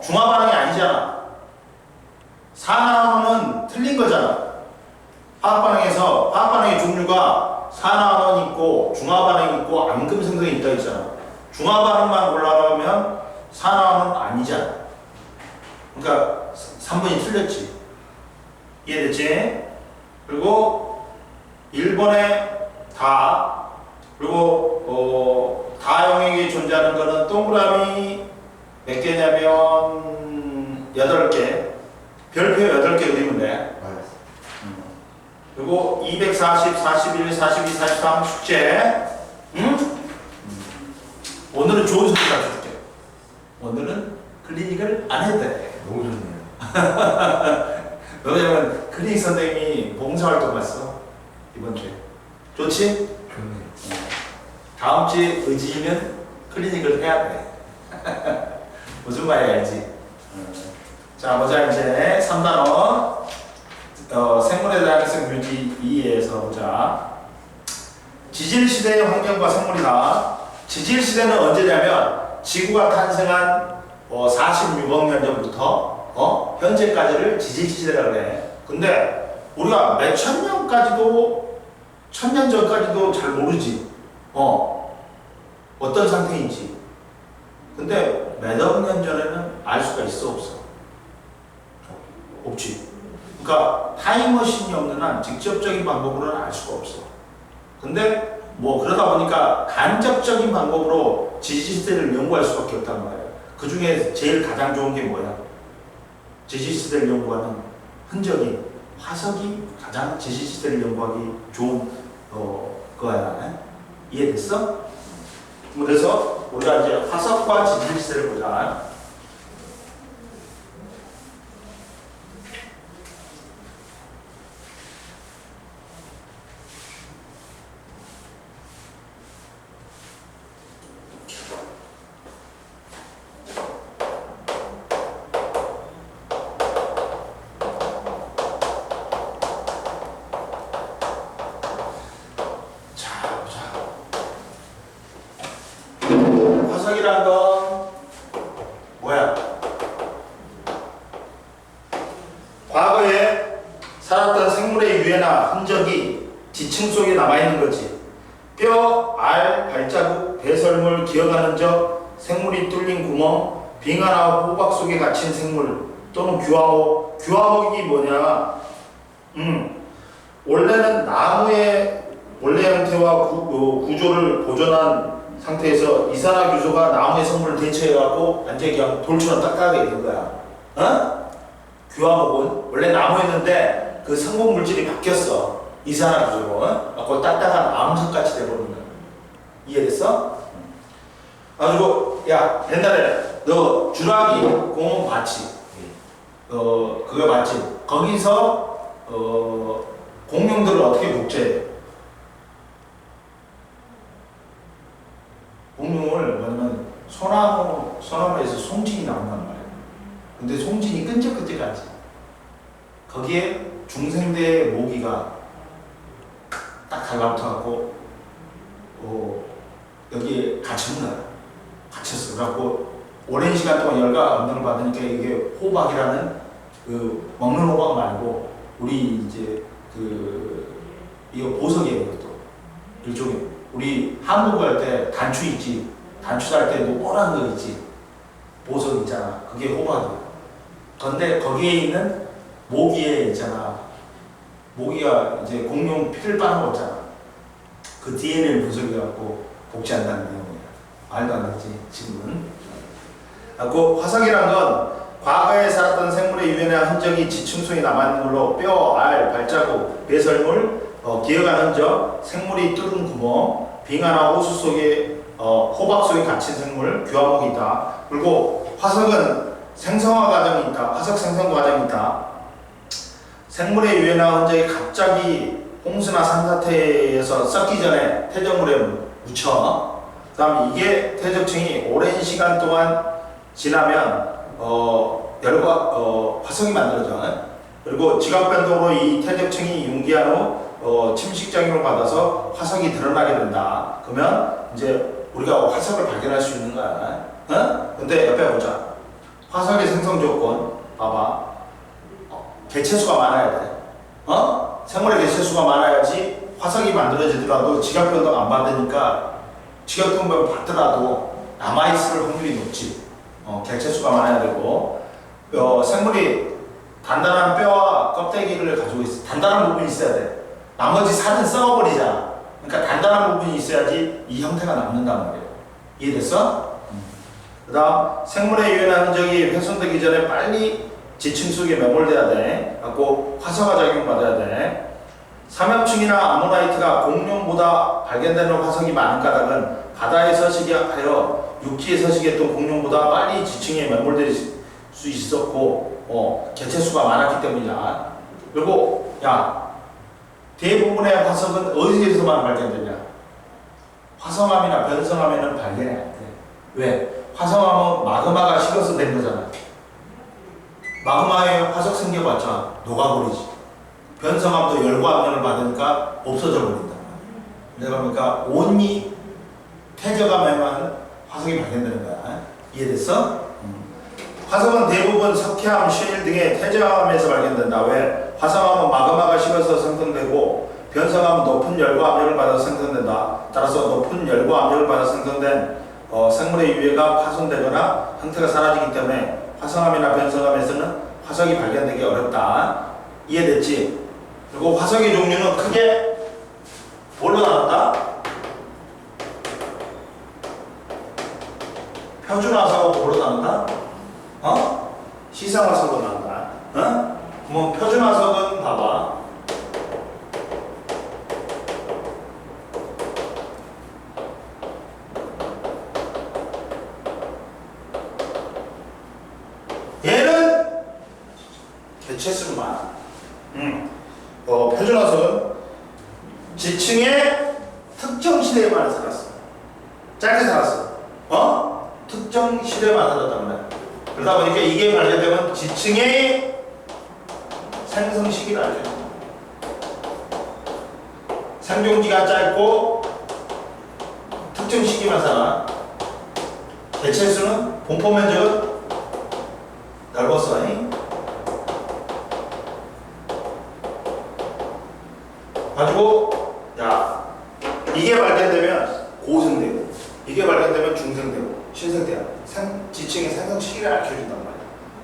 중화반응이 아니잖아. 산화원은 틀린 거잖아. 화학반응에서 화학반응의 종류가 산화원이 있고 중화반응이 있고 암금성성이 있다 했잖아. 중화반응만 올라가면 산화원은 아니잖아. 그러니까 3번이 틀렸지. 이해됐지? 그리고 1번에 다 그리고 다형에게 존재하는 거는 동그라미 몇 개냐면 8개 별표 8개 그리면 돼. 그리고 240, 41, 42, 43 숙제 오늘은 좋은 소식 가르쳐줄게. 오늘은 클리닉을 안 해도 돼. 너무 좋네요. 왜냐면 클리닉 선생님이 봉사활동 갔어 이번 주에. 좋지? 좋네요. 다음 주에 의지면 클리닉을 해야 돼. 무슨 말인지 알지? 자, 보자 이제 3단원 생물의 다양성 묘지 2에서 보자. 지질시대의 환경과 생물이다. 지질시대는 언제냐면 지구가 탄생한 46억 년 전부터 현재까지를 지질시대라고 해. 근데 우리가 몇 천 년까지도 천년 전까지도 잘 모르지. 어떤 상태인지. 근데 몇억 년 전에는 알 수가 있어 없어? 없지. 그러니까 타임머신이 없는 한 직접적인 방법으로는 알 수가 없어. 근데 뭐 그러다 보니까 간접적인 방법으로 지질시대를 연구할 수밖에 없단 말이야. 그 중에 제일 가장 좋은 게 뭐야? 지질시대를 연구하는 흔적이 화석이 가장 지질시대를 연구하기 좋은 거야. 이해됐어? 그래서 우리가 이제 화석과 지질시대를 보자. 화석이란 건 뭐야? 과거에 살았던 생물의 유해나 흔적이 지층 속에 남아있는 거지. 뼈, 알, 발자국, 배설물, 기어가는 적, 생물이 뚫린 구멍, 빙하나 호박 속에 갇힌 생물 또는 규화목. 규화목이 뭐냐? 원래는 나무의 원래 형태와 구조를 보존한 상태에서 이산화규소가 나무의 성분을 대체해갖고 완전히 그냥 돌처럼 딱딱하게 된 거야. 규화목은 원래 나무였는데 그 성분 물질이 바뀌었어. 이산화규소로. 그래갖고 딱딱한 암석같이 돼버린 거야. 이해됐어? 가지고 야 옛날에 너 주라기 공원 봤지? 그거 봤지? 거기서 공룡들을 어떻게 복제해? 공룡을 뭐냐면 소나무에서 송진이 나온단 말이야. 근데 송진이 끈적끈적하지. 거기에 중생대의 모기가 딱 달라붙어갖고 여기에 갇힌 거야. 갇혔어. 그래갖고 오랜 시간 동안 열과 감동을 받으니까 이게 호박이라는 그 먹는 호박 말고 우리 이제 이거 보석이에요. 이것도 일종의 우리 한국어 할 때 단추 있지. 단추 달 때 뭐 뻔한 거 있지. 보석 있잖아. 그게 호박이야. 그런데 거기에 있는 모기에 있잖아. 모기가 이제 공룡 피를 빠는 거 있잖아. 그 DNA를 분석해갖고 복제한다는 내용이야. 말도 안 되지 지금은. 그리고 화석이란 건 과거에 살았던 생물의 유해나 흔적이 지층속에 남아있는 걸로 뼈, 알, 발자국, 배설물, 기어간 흔적, 생물이 뚫은 구멍, 빙하나 호수 속에 호박 속에 갇힌 생물, 규화목이 있다. 그리고 화석은 생성화 과정이 있다. 화석 생성 과정이 있다. 생물의 유해나 흔적이 갑자기 홍수나 산사태에서 썩기 전에 퇴적물에 묻혀. 그 다음 이게 퇴적층이 오랜 시간 동안 지나면 화석이 만들어져. 그리고 지각 변동으로 이 퇴적층이 융기한 후 침식작용을 받아서 화석이 드러나게 된다. 그러면 이제 우리가 화석을 발견할 수 있는 거야. 근데 옆에 보자. 화석의 생성 조건 봐봐. 개체수가 많아야 돼. 생물의 개체수가 많아야지 화석이 만들어지더라도 지각 변동 안 받으니까 지각 변동 받더라도 남아있을 확률이 높지. 개체수가 많아야 되고 생물이 단단한 뼈와 껍데기를 가지고 있어. 단단한 부분이 있어야 돼. 나머지 살은 썩어버리잖아. 그러니까 단단한 부분이 있어야지 이 형태가 남는단 말이에요. 이해됐어? 그 다음 생물의 유해나 흔적이 훼손되기 전에 빨리 지층 속에 매몰돼야 돼. 갖고 화석화 작용 받아야 돼. 삼엽층이나 아모나이트가 공룡보다 발견되는 화석이 많은 까닭은 바다에 서식하여 육지에 서식했던 공룡보다 빨리 지층에 매몰될 수 있었고 개체수가 많았기 때문이야. 그리고 대부분의 화석은 어디에서만 발견되냐? 화성암이나 변성암에는 발견이 안 돼. 왜? 화성암은 마그마가 식어서 된 거잖아. 마그마에 화석 생겨봤자 녹아버리지. 변성암도 열과 압력을 받으니까 없어져 버린단 말이야. 그러니까 온이 퇴적암에만 화석이 발견되는 거야. 이해됐어? 화석은 대부분 석회암, 쉐일 등의 퇴적암에서 발견된다. 왜? 화성암은 마그마가 식어서 생성되고 변성암은 높은 열과 압력을 받아서 생성된다. 따라서 높은 열과 압력을 받아서 생성된 생물의 유해가 파손되거나 형태가 사라지기 때문에 화성암이나 변성암에서는 화석이 발견되기 어렵다. 이해됐지? 그리고 화석의 종류는 크게 뭘로 나눈다? 표준화석하고 뭘로 나눈다? 시상화석으로 나눈다. 뭐 표준화석은 봐봐. 얘는 개체수는 많아. 표준화석은 지층의 특정 시대에만 살았어. 짧게 살았어. 특정 시대에만 살았단 말이야. 그러다 보니까 이게 발견되면 지층의 생성 시기를 알죠. 생존기가 짧고 특정 시기만 살아. 개체수는 분포 면적은 넓었어. 가지고 이게 발견되면 고생되고 이게 발견되면 중생되고 신생돼야 지층의 생성 시기를 알려준단 말이야.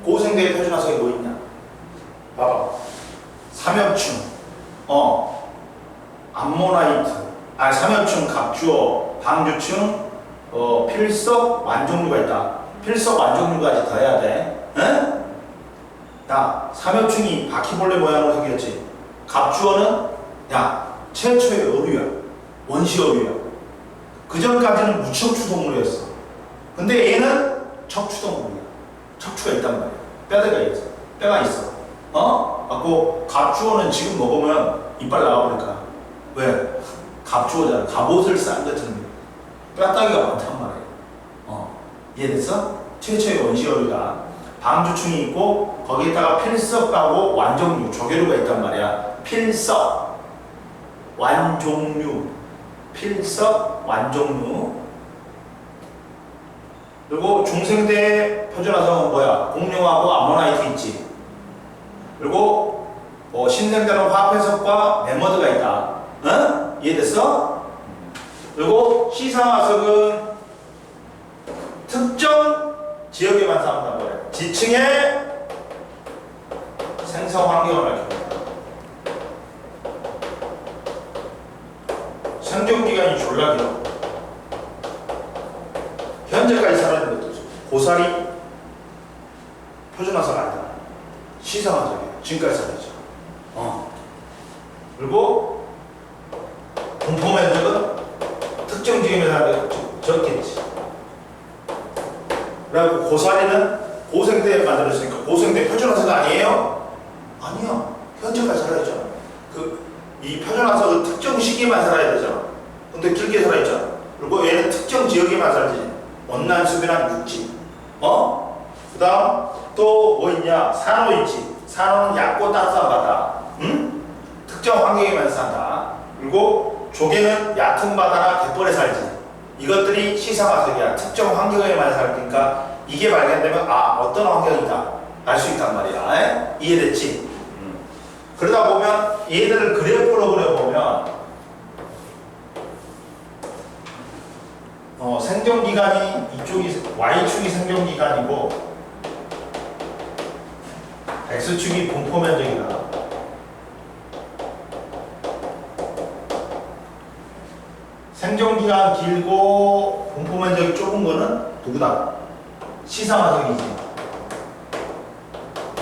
고생대의 표준화석이 뭐 있냐? 봐봐. 삼엽충, 암모나이트, 삼엽충, 갑주어, 방주충, 필석, 완종류가 있다. 필석, 완종류까지 더 해야 돼. 삼엽충이 바퀴벌레 모양으로 생겼지. 갑주어는 최초의 어류야. 원시 어류야. 그 전까지는 무척추동물이었어. 근데 얘는 척추동물이야. 척추가 있단 말이야. 뼈가 있어. 갖고 갑주어는 지금 먹으면 이빨 나와버릴까? 왜? 갑주어잖아. 갑옷을 싼 것처럼 뼈다귀가 많단 말이야. 이해됐어? 최초의 원시 어류다. 방주충이 있고 거기에다가 필석하고 완종류, 조개류가 있단 말이야. 필석, 완종류, 필석, 완종류. 그리고 중생대 표준화석은 뭐야? 공룡하고 아모나이트 있지. 그리고 신생되는 화폐석과 메모드가 있다. 응? 이해됐어? 그리고 시상화석은 특정 지역에만 산다고 그래. 지층의 생성 환경을 밝힙니다. 생존기간이 졸라 길어. 현재까지 살아있는 것도 고사리 표준화석 아니다. 시상화석이야. 지금까지 살아있죠. 그리고 분포 면적은 특정 지역에 사는 적겠지. 그리고 고사리는 고생대에 만들어졌으니까 고생대 표준화석 아니에요? 아니야. 현재까지 살아있잖아. 이 표준화석은 특정 시기에만 살아야 되잖아. 근데 길게 살아있잖아. 그리고 얘는 특정 지역에만 살지. 원난, 수변한, 육지. 그 다음 또 뭐 있냐? 산호 있지. 산호는 얕고 따뜻한 바다. 응? 특정 환경에만 산다. 그리고 조개는 얕은 바다나 갯벌에 살지. 이것들이 시상화석이야. 특정 환경에만 살니까 이게 발견되면 어떤 환경이다 알 수 있단 말이야. 이해됐지? 그러다 보면 얘들을 그래프로 그려보면 생존기간이 이쪽이 Y축이 생존기간이고 X축이 분포면적이다. 생존기간 길고 분포면적이 좁은 거는 누구다? 시상화석이지.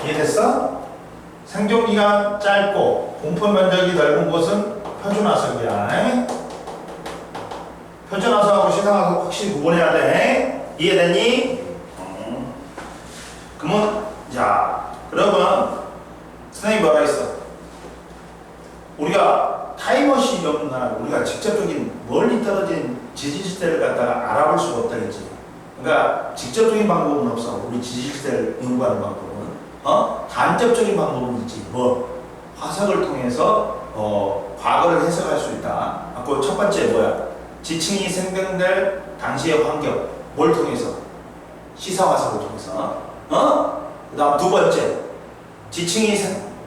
이해됐어? 생존기간 짧고 분포면적이 넓은 곳은 표준화석이야. 표준화석하고 시상화석 확실히 구분해야 돼. 이해됐니? 그러면 선생님이 뭐라 했어? 우리가 타임머신이 없는 한 우리가 직접적인 멀리 떨어진 지질시대를 갖다가 알아볼 수가 없다 했지. 그러니까 직접적인 방법은 없어. 우리 지질시대를 연구하는 방법은. 간접적인 방법은 있지. 화석을 통해서 과거를 해석할 수 있다. 그 첫 번째 뭐야? 지층이 생성될 당시의 환경. 뭘 통해서? 시사화석을 통해서. 그 다음 두 번째,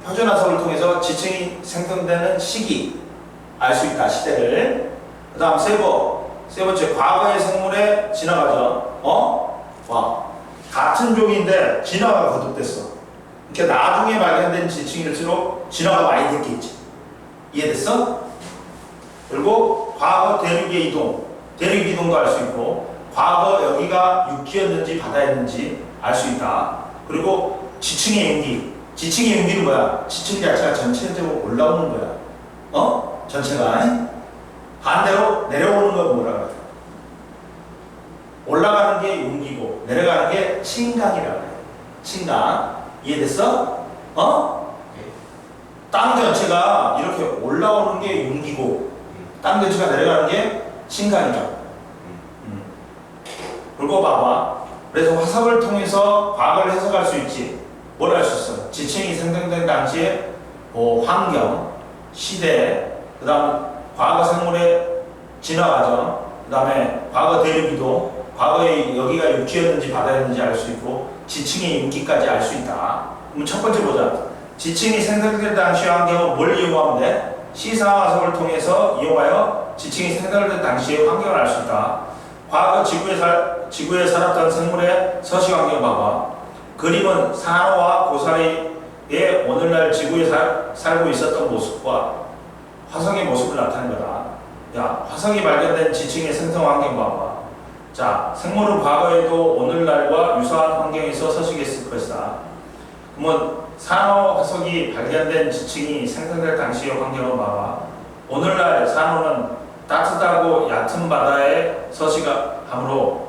표준화석을 통해서 지층이 생성되는 시기 알 수 있다. 시대를. 그 다음 세 번째, 과거의 생물의 진화 과정. 같은 종인데 진화가 거듭됐어. 그러니까 나중에 발견된 지층일수록 진화가 많이 됐겠지. 이해됐어? 그리고 과거 대륙의 이동, 대륙 이동도 알 수 있고, 과거 여기가 육지였는지 바다였는지 알 수 있다. 그리고 지층의 용기, 지층의 용기는 뭐야? 지층 자체가 전체적으로 올라오는 거야. 전체가. 반대로 내려오는 건 뭐라 그래? 올라가는 게 용기고 내려가는 게 침강이라 그래. 침강. 이해됐어? 땅 전체가 이렇게 올라오는 게 용기고 땅 전체가 내려가는 게 침강이야. 그리고 봐봐. 그래서 화석을 통해서 과거를 해석할 수 있지. 뭘 알 수 있어? 지층이 생성된 당시의 환경, 시대, 그 다음 과거 생물의 진화 과정, 그 다음에 과거 대륙 이동, 과거에 여기가 육지였는지 바다였는지 알 수 있고 지층의 인기까지 알 수 있다. 그럼 첫 번째 보자. 지층이 생성될 당시 환경은 뭘 이용하면 돼? 시상화석을 통해서 이용하여 지층이 생성될 당시의 환경을 알 수 있다. 과거 지구에 살았던 생물의 서식 환경 봐봐. 그림은 산호와 고사리의 오늘날 지구에 살고 있었던 모습과 화성의 모습을 나타낸 거다. 야, 화성이 발견된 지층의 생성 환경 봐봐. 자, 생물은 과거에도 오늘날과 유사한 환경에서 서식했을 것이다. 그러면 산호 화석이 발견된 지층이 생성될 당시의 환경을 봐봐. 오늘날 산호는 따뜻하고 얕은 바다에 서식하므로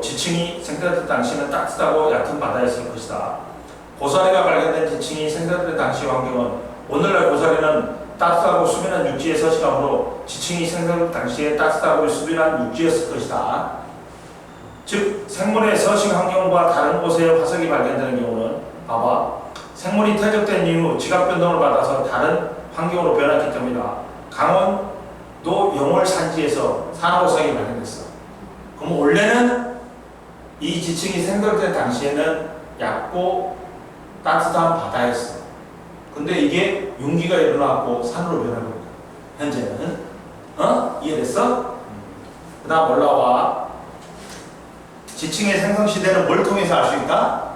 지층이 생성될 당시는 따뜻하고 얕은 바다였을 것이다. 고사리가 발견된 지층이 생성될 당시 환경은 오늘날 고사리는 따뜻하고 수변한 육지에 서식하므로 지층이 생성될 당시에 따뜻하고 수변한 육지였을 것이다. 즉 생물의 서식 환경과 다른 곳에 화석이 발견되는 경우는 봐봐. 생물이 퇴적된 이후 지각 변동을 받아서 다른 환경으로 변했기 때문이다. 강원도 영월 산지에서 산호석이 발견됐어. 그럼 원래는 이 지층이 생성될 당시에는 얕고 따뜻한 바다였어. 근데 이게 용기가 일어나고 산으로 변해버린다. 현재는. 이해됐어? 그 다음 올라와. 지층의 생성시대는 뭘 통해서 알 수 있다?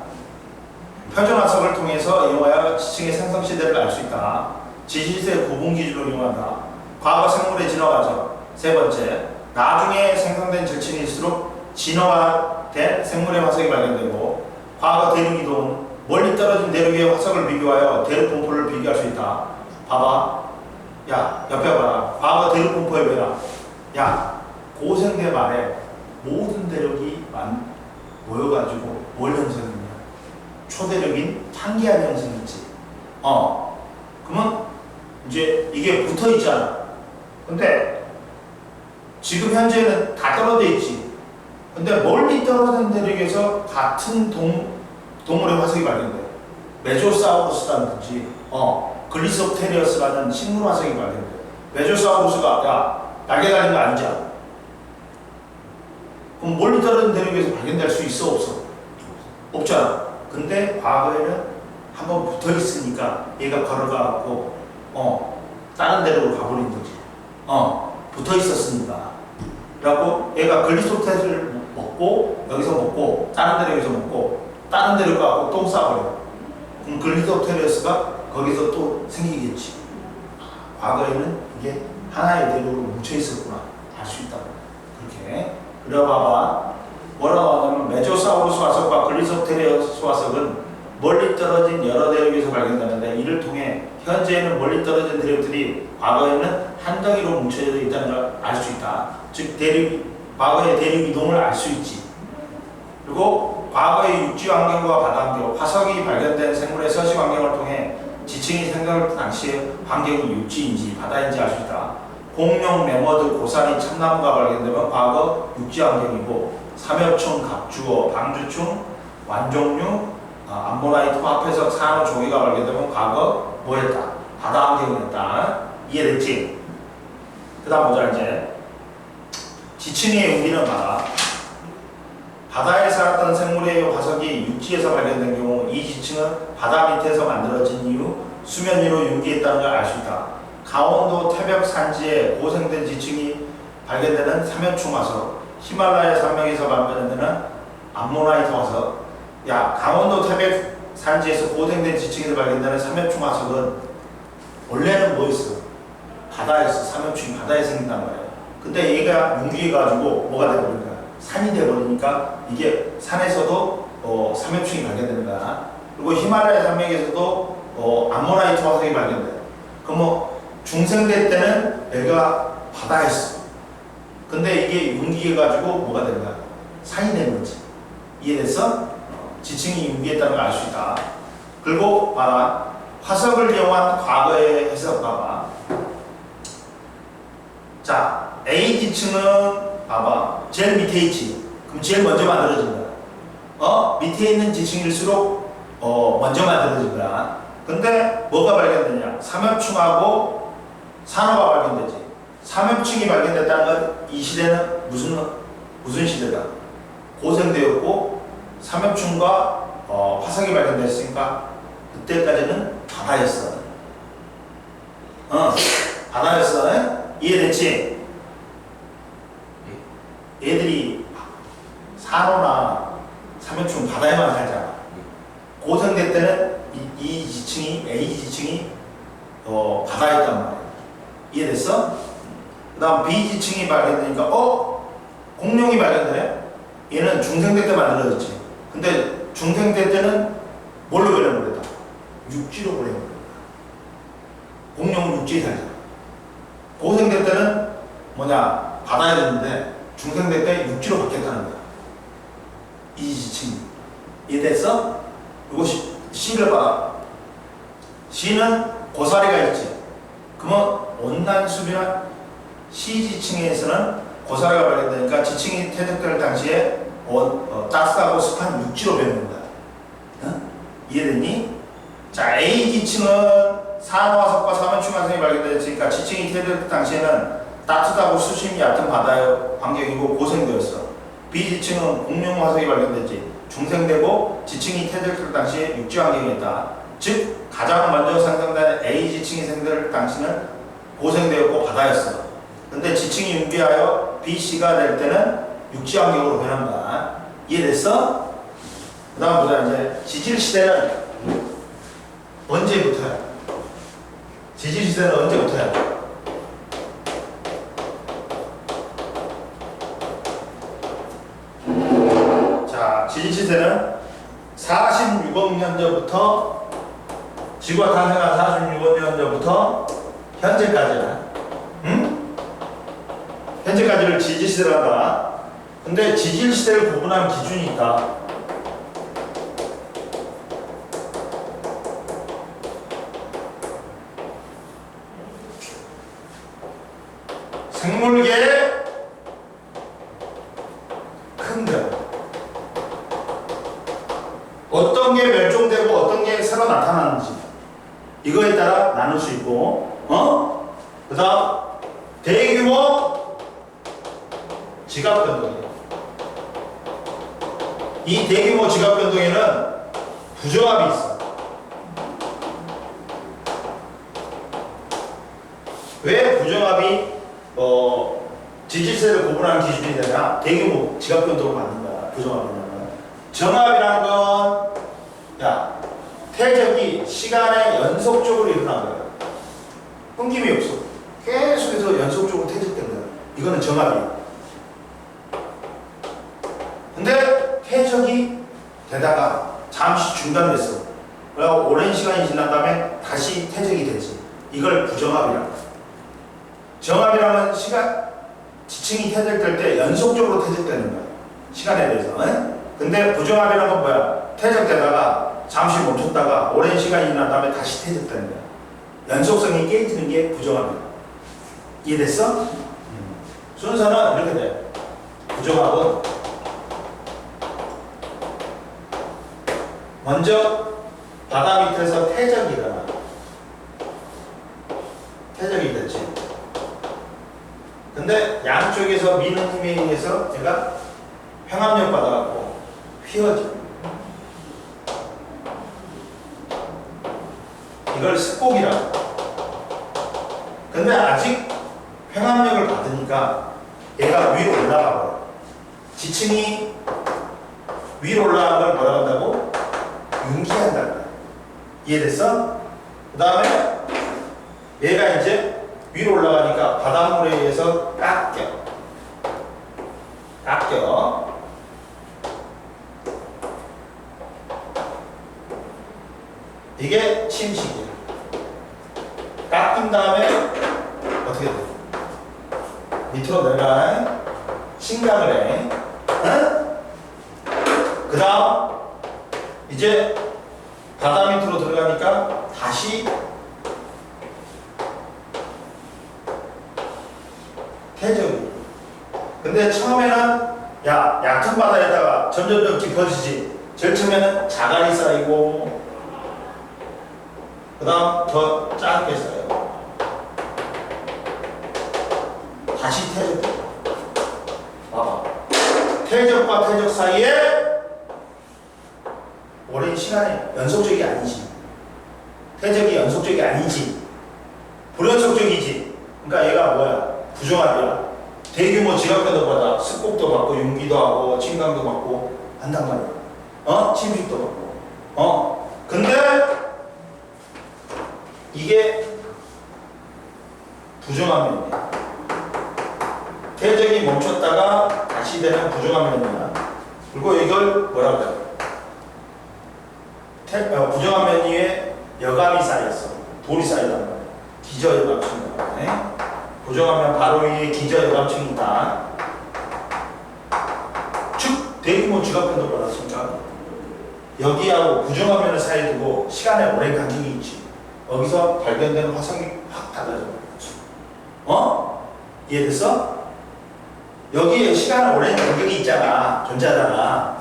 표준화석을 통해서 이용하여 지층의 생성시대를 알 수 있다. 지질세 구분 기준으로 이용한다. 과거 생물의 진화 과정. 세 번째, 나중에 생성된 질층일수록 진화된 생물의 화석이 발견되고, 과거 대륙 이동은 멀리 떨어진 대륙의 화석을 비교하여 대륙 분포를 비교할 수 있다. 봐봐. 야, 옆에 봐라. 과거 대륙 분포에 봐라. 야, 고생대 말에 모든 대륙이 모여가지고 뭘 형성했냐? 초대륙인 판기한 형성했지. 그러면 이제 이게 붙어 있잖아. 근데 지금 현재는 다 떨어져 있지. 근데 멀리 떨어진 대륙에서 같은 동물의 화석이 발견돼. 메조사우루스라든지, 글리소테리어스라는 식물 화석이 발견돼. 메조사우루스가 날개 달린 거 아니잖아. 그럼 멀리 떨어진 대륙에서 발견될 수 있어, 없어? 없잖아. 근데 과거에는 한번 붙어 있으니까 얘가 걸어가고, 다른 데로 가버린 거지. 붙어 있었으니까. 그래갖고 얘가 글리소테리를 먹고, 여기서 먹고, 다른 데로 먹고, 다른 데로 가고 똥 싸버려. 그럼 글리소테리어스가 거기서 또 생기겠지. 과거에는 이게 하나의 대륙으로 뭉쳐 있었구나. 알 수 있다. 그렇게. 그래 봐봐. 뭐라고 하냐면 메조사우루스 화석과 글리소테리어스 화석은 멀리 떨어진 여러 대륙에서 발견되는데, 이를 통해 현재는 멀리 떨어진 대륙들이 과거에는 한 덩이로 뭉쳐져 있다는 걸 알 수 있다. 즉 과거의 대륙 이동을 알 수 있지. 그리고 과거의 육지 환경과 바다 환경, 화석이 발견된 생물의 서식 환경을 통해 지층이 생성될 당시의 환경이 육지인지 바다인지 알 수 있다. 공룡, 매머드, 고사리, 참나무가 발견되면 과거 육지 환경이고, 삼엽충, 갑주어, 방주충, 완종류, 암모나이트, 화폐석, 산호, 조개가 발견되면 과거 뭐였다? 바다 환경이었다. 이해됐지? 그 다음 보자. 이제 지층의 용기는 봐라. 바다에 살았던 생물의 화석이 육지에서 발견된 경우 이 지층은 바다 밑에서 만들어진 이후 수면 위로 융기했다는 걸 알 수 있다. 강원도 태벽 산지에 고생된 지층이 발견되는 삼엽충 화석, 히말라야 산맥에서 발견되는 암모나이트 화석. 야, 강원도 태백 산지에서 고생된 지층에서 발견되는 삼엽충 화석은 원래는 뭐였어? 바다에서, 삼엽충이 바다에 생긴단 말이야. 근데 얘가 융기해가지고 뭐가 돼버린 거야? 산이 돼버리니까 이게 산에서도 삼엽충이 발견되는 거야. 그리고 히말라야 산맥에서도 암모나이트 화석이 발견돼. 그럼 뭐 중생대 때는 얘가 바다였어. 근데 이게 융기해가지고 뭐가 된 거야? 산이 된 거지. 이해됐어? 지층이 융기했다는 걸 알 수 있다. 그리고 봐라. 화석을 이용한 과거의 해석 봐봐. 자, A 지층은 봐봐. 제일 밑에 있지. 그럼 제일 먼저 만들어진 거야. 밑에 있는 지층일수록 먼저 만들어진 거야. 근데 뭐가 발견되냐? 삼엽충하고 산호가 발견되지. 삼엽충이 발견됐다는 건 이 시대는 무슨 시대다? 고생대였고, 삼엽충과 화석이 발견됐으니까 그때까지는 바다였어. 바다였어. 이해됐지? 얘들이 산호나 삼엽충 바다에만 살잖아. 고생대 때는 이 지층이, A 지층이 바다였단 말이야. 이해됐어? 그 다음 B 지층이 발견되니까 공룡이 발견되네? 얘는 중생대 때 만들어졌지. 근데 중생대 때는 뭘로 변해버렸다? 육지로 변해버렸다. 공룡은 육지에 살잖아. 고생대 때는 바다에 있는데 중생대 때 육지로 바뀌었다는 거야. 이 지층이. 이해됐어? 그리고 C를 봐라. C는 고사리가 있지. 그러면 온난수비나 C 지층에서는 고사리가 발견되니까 지층이 퇴적될 당시에 따스하고 습한 육지로 변는 거야. 이해됐니? 자, A 지층은 산화석과 삼엽충 화석이 발견됐으니까 지층이 퇴적될 당시에는 따뜻하고 수심이 얕은 바다의 환경이고 고생되었어. B 지층은 공룡 화석이 발견됐지. 중생되고 지층이 퇴적될 당시에 육지 환경이었다. 즉 가장 먼저 생성된 A 지층이 생길 당시는 고생되었고 바다였어. 근데 지층이 융비하여 BC가 될 때는 육지 환경으로 변한다. 이해됐어? 그 다음 보자. 이제 지질 시대는 언제부터야? 지질 시대는 언제부터야? 자, 지질 시대는 46억 년 전부터 지구가 탄생한 46억 년 전부터 현재까지야. 응? 현재까지를 지질 시대로 한다. 근데 지질 시대를 구분하는 기준이 있다. 생물계의 큰 별. 어떤 게 멸종되고 어떤 게 새로 나타나는지 이거에 따라 나눌 수 있고, 그 다음 대규모 지각 변동이에요. 이 대규모 지각 변동에는 부정합이 있어. 왜 부정합이 지질세를 구분하는 기준이 되냐? 대규모 지각 변동을 만든다. 부정합이냐면 정합이라는 건 야, 퇴적이 시간에 연속적으로 일어난 거야. 끊김이 없어. 계속해서 연속적으로 퇴적된 거야. 이거는 정합이야. 근데 퇴적이 되다가 잠시 중단됐어. 그리고 오랜 시간이 지난 다음에 다시 퇴적이 되지. 이걸 부정합이라고. 정합이라면 지층이 퇴적될 때 연속적으로 퇴적되는 거야. 시간에 대해서. 근데 부정합이라는 건 뭐야? 퇴적되다가 잠시 멈췄다가 오랜 시간이 지난 다음에 다시 퇴적되는 거야. 연속성이 깨지는 게 부정합이야. 이해됐어? 순서는 이렇게 돼. 부정합은 먼저 바다 밑에서 퇴적이 일어나. 퇴적이 됐지. 근데 양쪽에서 미는 힘에 의해서 얘가 평압력 받아갖고 휘어져. 이걸 습곡이라고. 근데 아직 평압력을 받으니까 얘가 위로 올라가 버려. 지층이 위로 올라간 걸 뭐라 한다고? 융기한다는 거야. 이해됐어? 그 다음에 얘가 이제 위로 올라가니까 바닷물에 의해서 깎여. 이게 침식이야. 깎인 다음에 어떻게 돼? 밑으로 내려가. 심각을 해. 그 다음 이제 바다 밑으로 들어가니까 다시 퇴적이. 근데 처음에는 얕은 바다에다가 점점 깊어지지. 제일 처음에는 자갈이 쌓이고 그 다음 더 작게 쌓여. 다시 퇴적. 봐봐. 퇴적과 퇴적 사이에 오랜 시간이 연속적이 아니지. 퇴적이 연속적이 아니지. 불연속적이지. 그러니까 얘가 뭐야? 부정합이야. 대규모 지각변도 받아. 습곡도 받고 융기도 하고 침강도 받고 한단 말이야. 침식도 받고. 근데 이게 부정합면이야. 퇴적이 멈췄다가 다시 되는 부정합면이야. 그리고 이걸 뭐라고 해요? 부정합면 위에 여감이 쌓였어. 돌이 쌓이단 말이야. 기저여감층이라고 하네. 부정하면 바로 위에 기저여감층이 있다. 즉 대규모 지각변도 받았으니까 여기하고 부정화면을 사이에 두고 시간에 오랜 간격이 있지. 여기서 발견되는 화성이 확 달라져. 이해됐어? 여기에 시간에 오랜 간격이 있잖아. 존재하잖아.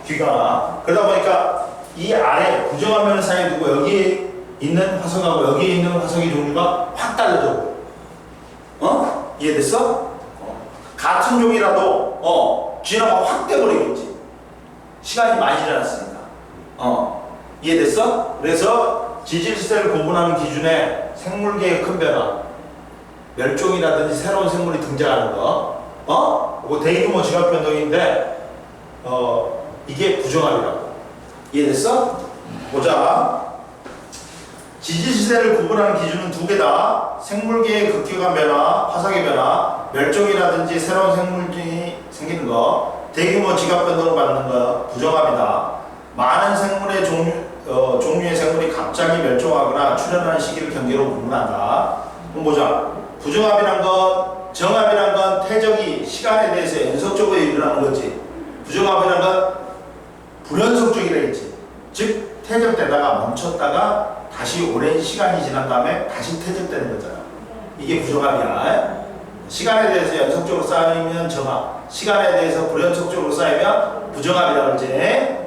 귀가. 그러다 보니까 이 아래 부정화면을 사이에 두고 여기에 있는 화성하고 여기에 있는 화성의 종류가 확 달라져. 이해됐어? 같은 종이라도 진화가 확 돼버리겠지. 시간이 많이 지났으니까. 이해됐어? 그래서 지질시대를 구분하는 기준에 생물계의 큰 변화, 멸종이라든지 새로운 생물이 등장하는 거, 이거 대규모 지각 변동인데, 이게 부정합이라고. 이해됐어? 보자. 지질시대를 구분하는 기준은 두 개다. 생물계의 급격한 변화, 화석의 변화, 멸종이라든지 새로운 생물이 생기는 거, 대규모 지각 변동을 받는 거, 부정합이다. 많은 생물의 종류의 생물이 갑자기 멸종하거나 출현하는 시기를 경계로 구분한다. 그럼 보자. 부정합이란 건, 정합이란 건 태적이 시간에 대해서 연속적으로 일어나는 거지. 부정합이란 건 불연속적이라 했지. 즉 퇴적되다가 멈췄다가 다시 오랜 시간이 지난 다음에 다시 퇴적되는 거잖아. 이게 부정합이야. 시간에 대해서 연속적으로 쌓이면 정합, 시간에 대해서 불연속적으로 쌓이면 부정합이라고 그러지.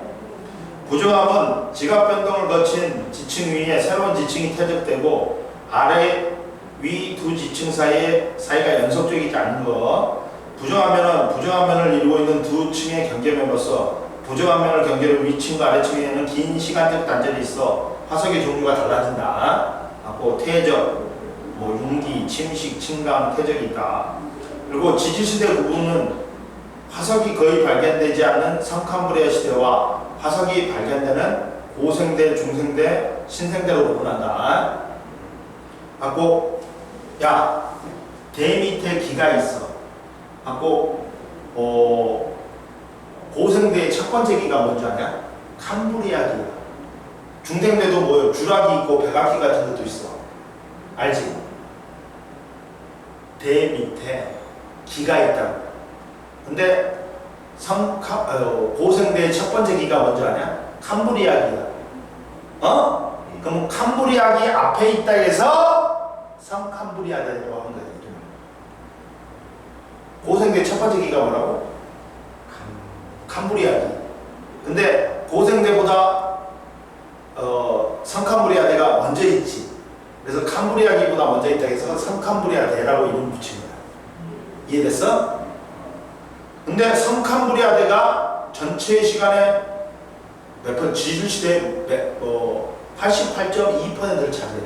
부정합은 지각 변동을 거친 지층 위에 새로운 지층이 퇴적되고 아래 위 두 지층 사이가 연속적이지 않은 거. 부정하면은 부정화면을 이루고 있는 두 층의 경계면으로서 부정화면을 경계로 위층과 아래층에는 긴 시간적 단절이 있어 화석의 종류가 달라진다. 하고 퇴적, 융기, 침식, 침강, 퇴적이 있다. 그리고 지질시대 구분은 화석이 거의 발견되지 않는 성캄브리아 시대와 화석이 발견되는 고생대, 중생대, 신생대로 구분한다. 하고 야, 대 밑에 기가 있어. 하고 고생대의 첫 번째 기가 뭔지 아냐? 캄브리아 기야. 중생대도 뭐요? 주라기 있고 백악기 같은 것도 있어. 알지? 대 밑에 기가 있다고. 근데 고생대의 첫 번째 기가 뭔지 아냐? 캄브리아 기야. 그럼 캄브리아 기 앞에 있다 해서 성캄브리아다라고 하는 거야. 고생대 첫 번째 기가 뭐라고? 캄브리아기. 근데 고생대보다 성캄브리아대가 먼저 있지. 그래서 캄브리아기보다 먼저 있다 해서 성캄브리아대라고 이름 붙인 거야. 이해됐어? 근데 성캄브리아대가 전체 시간에 몇 번 지질시대 88.2%를 차지해.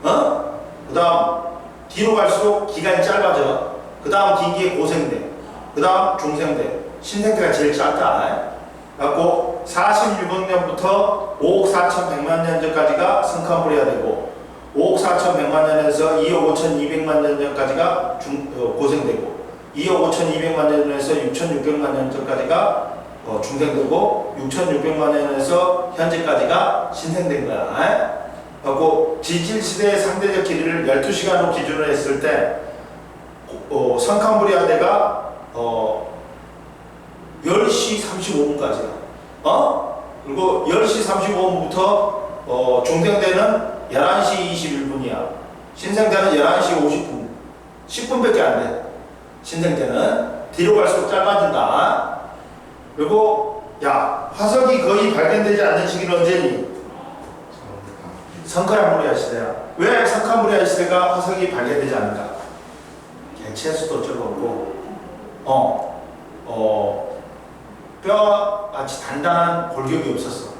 그 다음 뒤로 갈수록 기간이 짧아져. 그 다음 긴 게 고생대, 그 다음 중생대, 신생대가 제일 짧다. 그래갖고 46억년부터 5억 4,100만 년 전까지가 성캄브리아 되고 5억 4,100만 년에서 2억 5,200만 년 전까지가 고생되고 2억 5,200만 년에서 6,600만 년 전까지가 중생되고 6,600만 년에서 현재까지가 신생된 거야. 그리고 지질시대의 상대적 길이를 12시간으로 기준으로 했을 때 성캄브리아대가 10시 35분까지야. 그리고 10시 35분부터 중생대는 11시 21분이야. 신생대는 11시 50분. 10분밖에 안 돼. 신생대는 뒤로 갈수록 짧아진다. 그리고 야, 화석이 거의 발견되지 않는 시기는 언제니? 성캄브리아 시대야. 왜 성캄브리아 시대가 화석이 발견되지 않을까? 개체수도 적었고 뼈같이 단단한 골격이 없었어.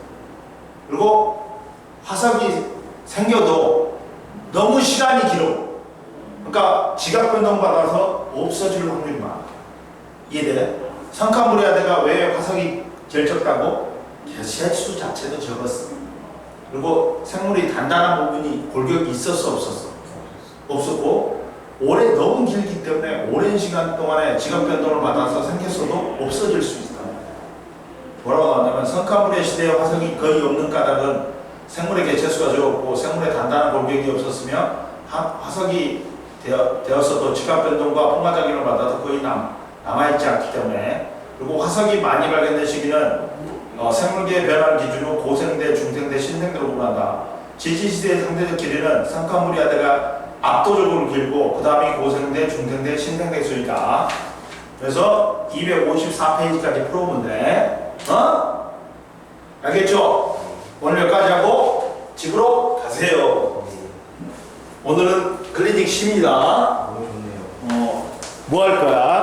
그리고 화석이 생겨도 너무 시간이 길어. 그러니까 지각 변동 받아서 없어질 확률이 많아. 이해돼? 성캄브리아대가 왜 화석이 제일 적다고? 개체수 자체도 적었어. 그리고 생물이 단단한 부분이 골격이 있었어, 없었어? 없었고 오래 너무 길기 때문에 오랜 시간 동안에 지각 변동을 받아서 생겼어도 없어질 수 있다. 뭐라고 하냐면 성캄브리아 시대의 화석이 거의 없는 까닭은 생물의 개체수가 적었고 생물의 단단한 골격이 없었으며 화석이 되었어도 지각 변동과 풍화작용을 받아서 거의 남아있지 않기 때문에. 그리고 화석이 많이 발견된 시기는 생물계의 변화를 기준으로 고생대, 중생대, 신생대로 구분한다. 지질시대의 상대적 길이는 성캄브리아대가 압도적으로 길고 그 다음이 고생대, 중생대, 신생대 수이다. 그래서 254페이지까지 풀어보면 돼. 알겠죠? 오늘 여기까지 하고 집으로 가세요. 오늘은 클리닉 10입니다. 너무 좋네요. 뭐 할 거야?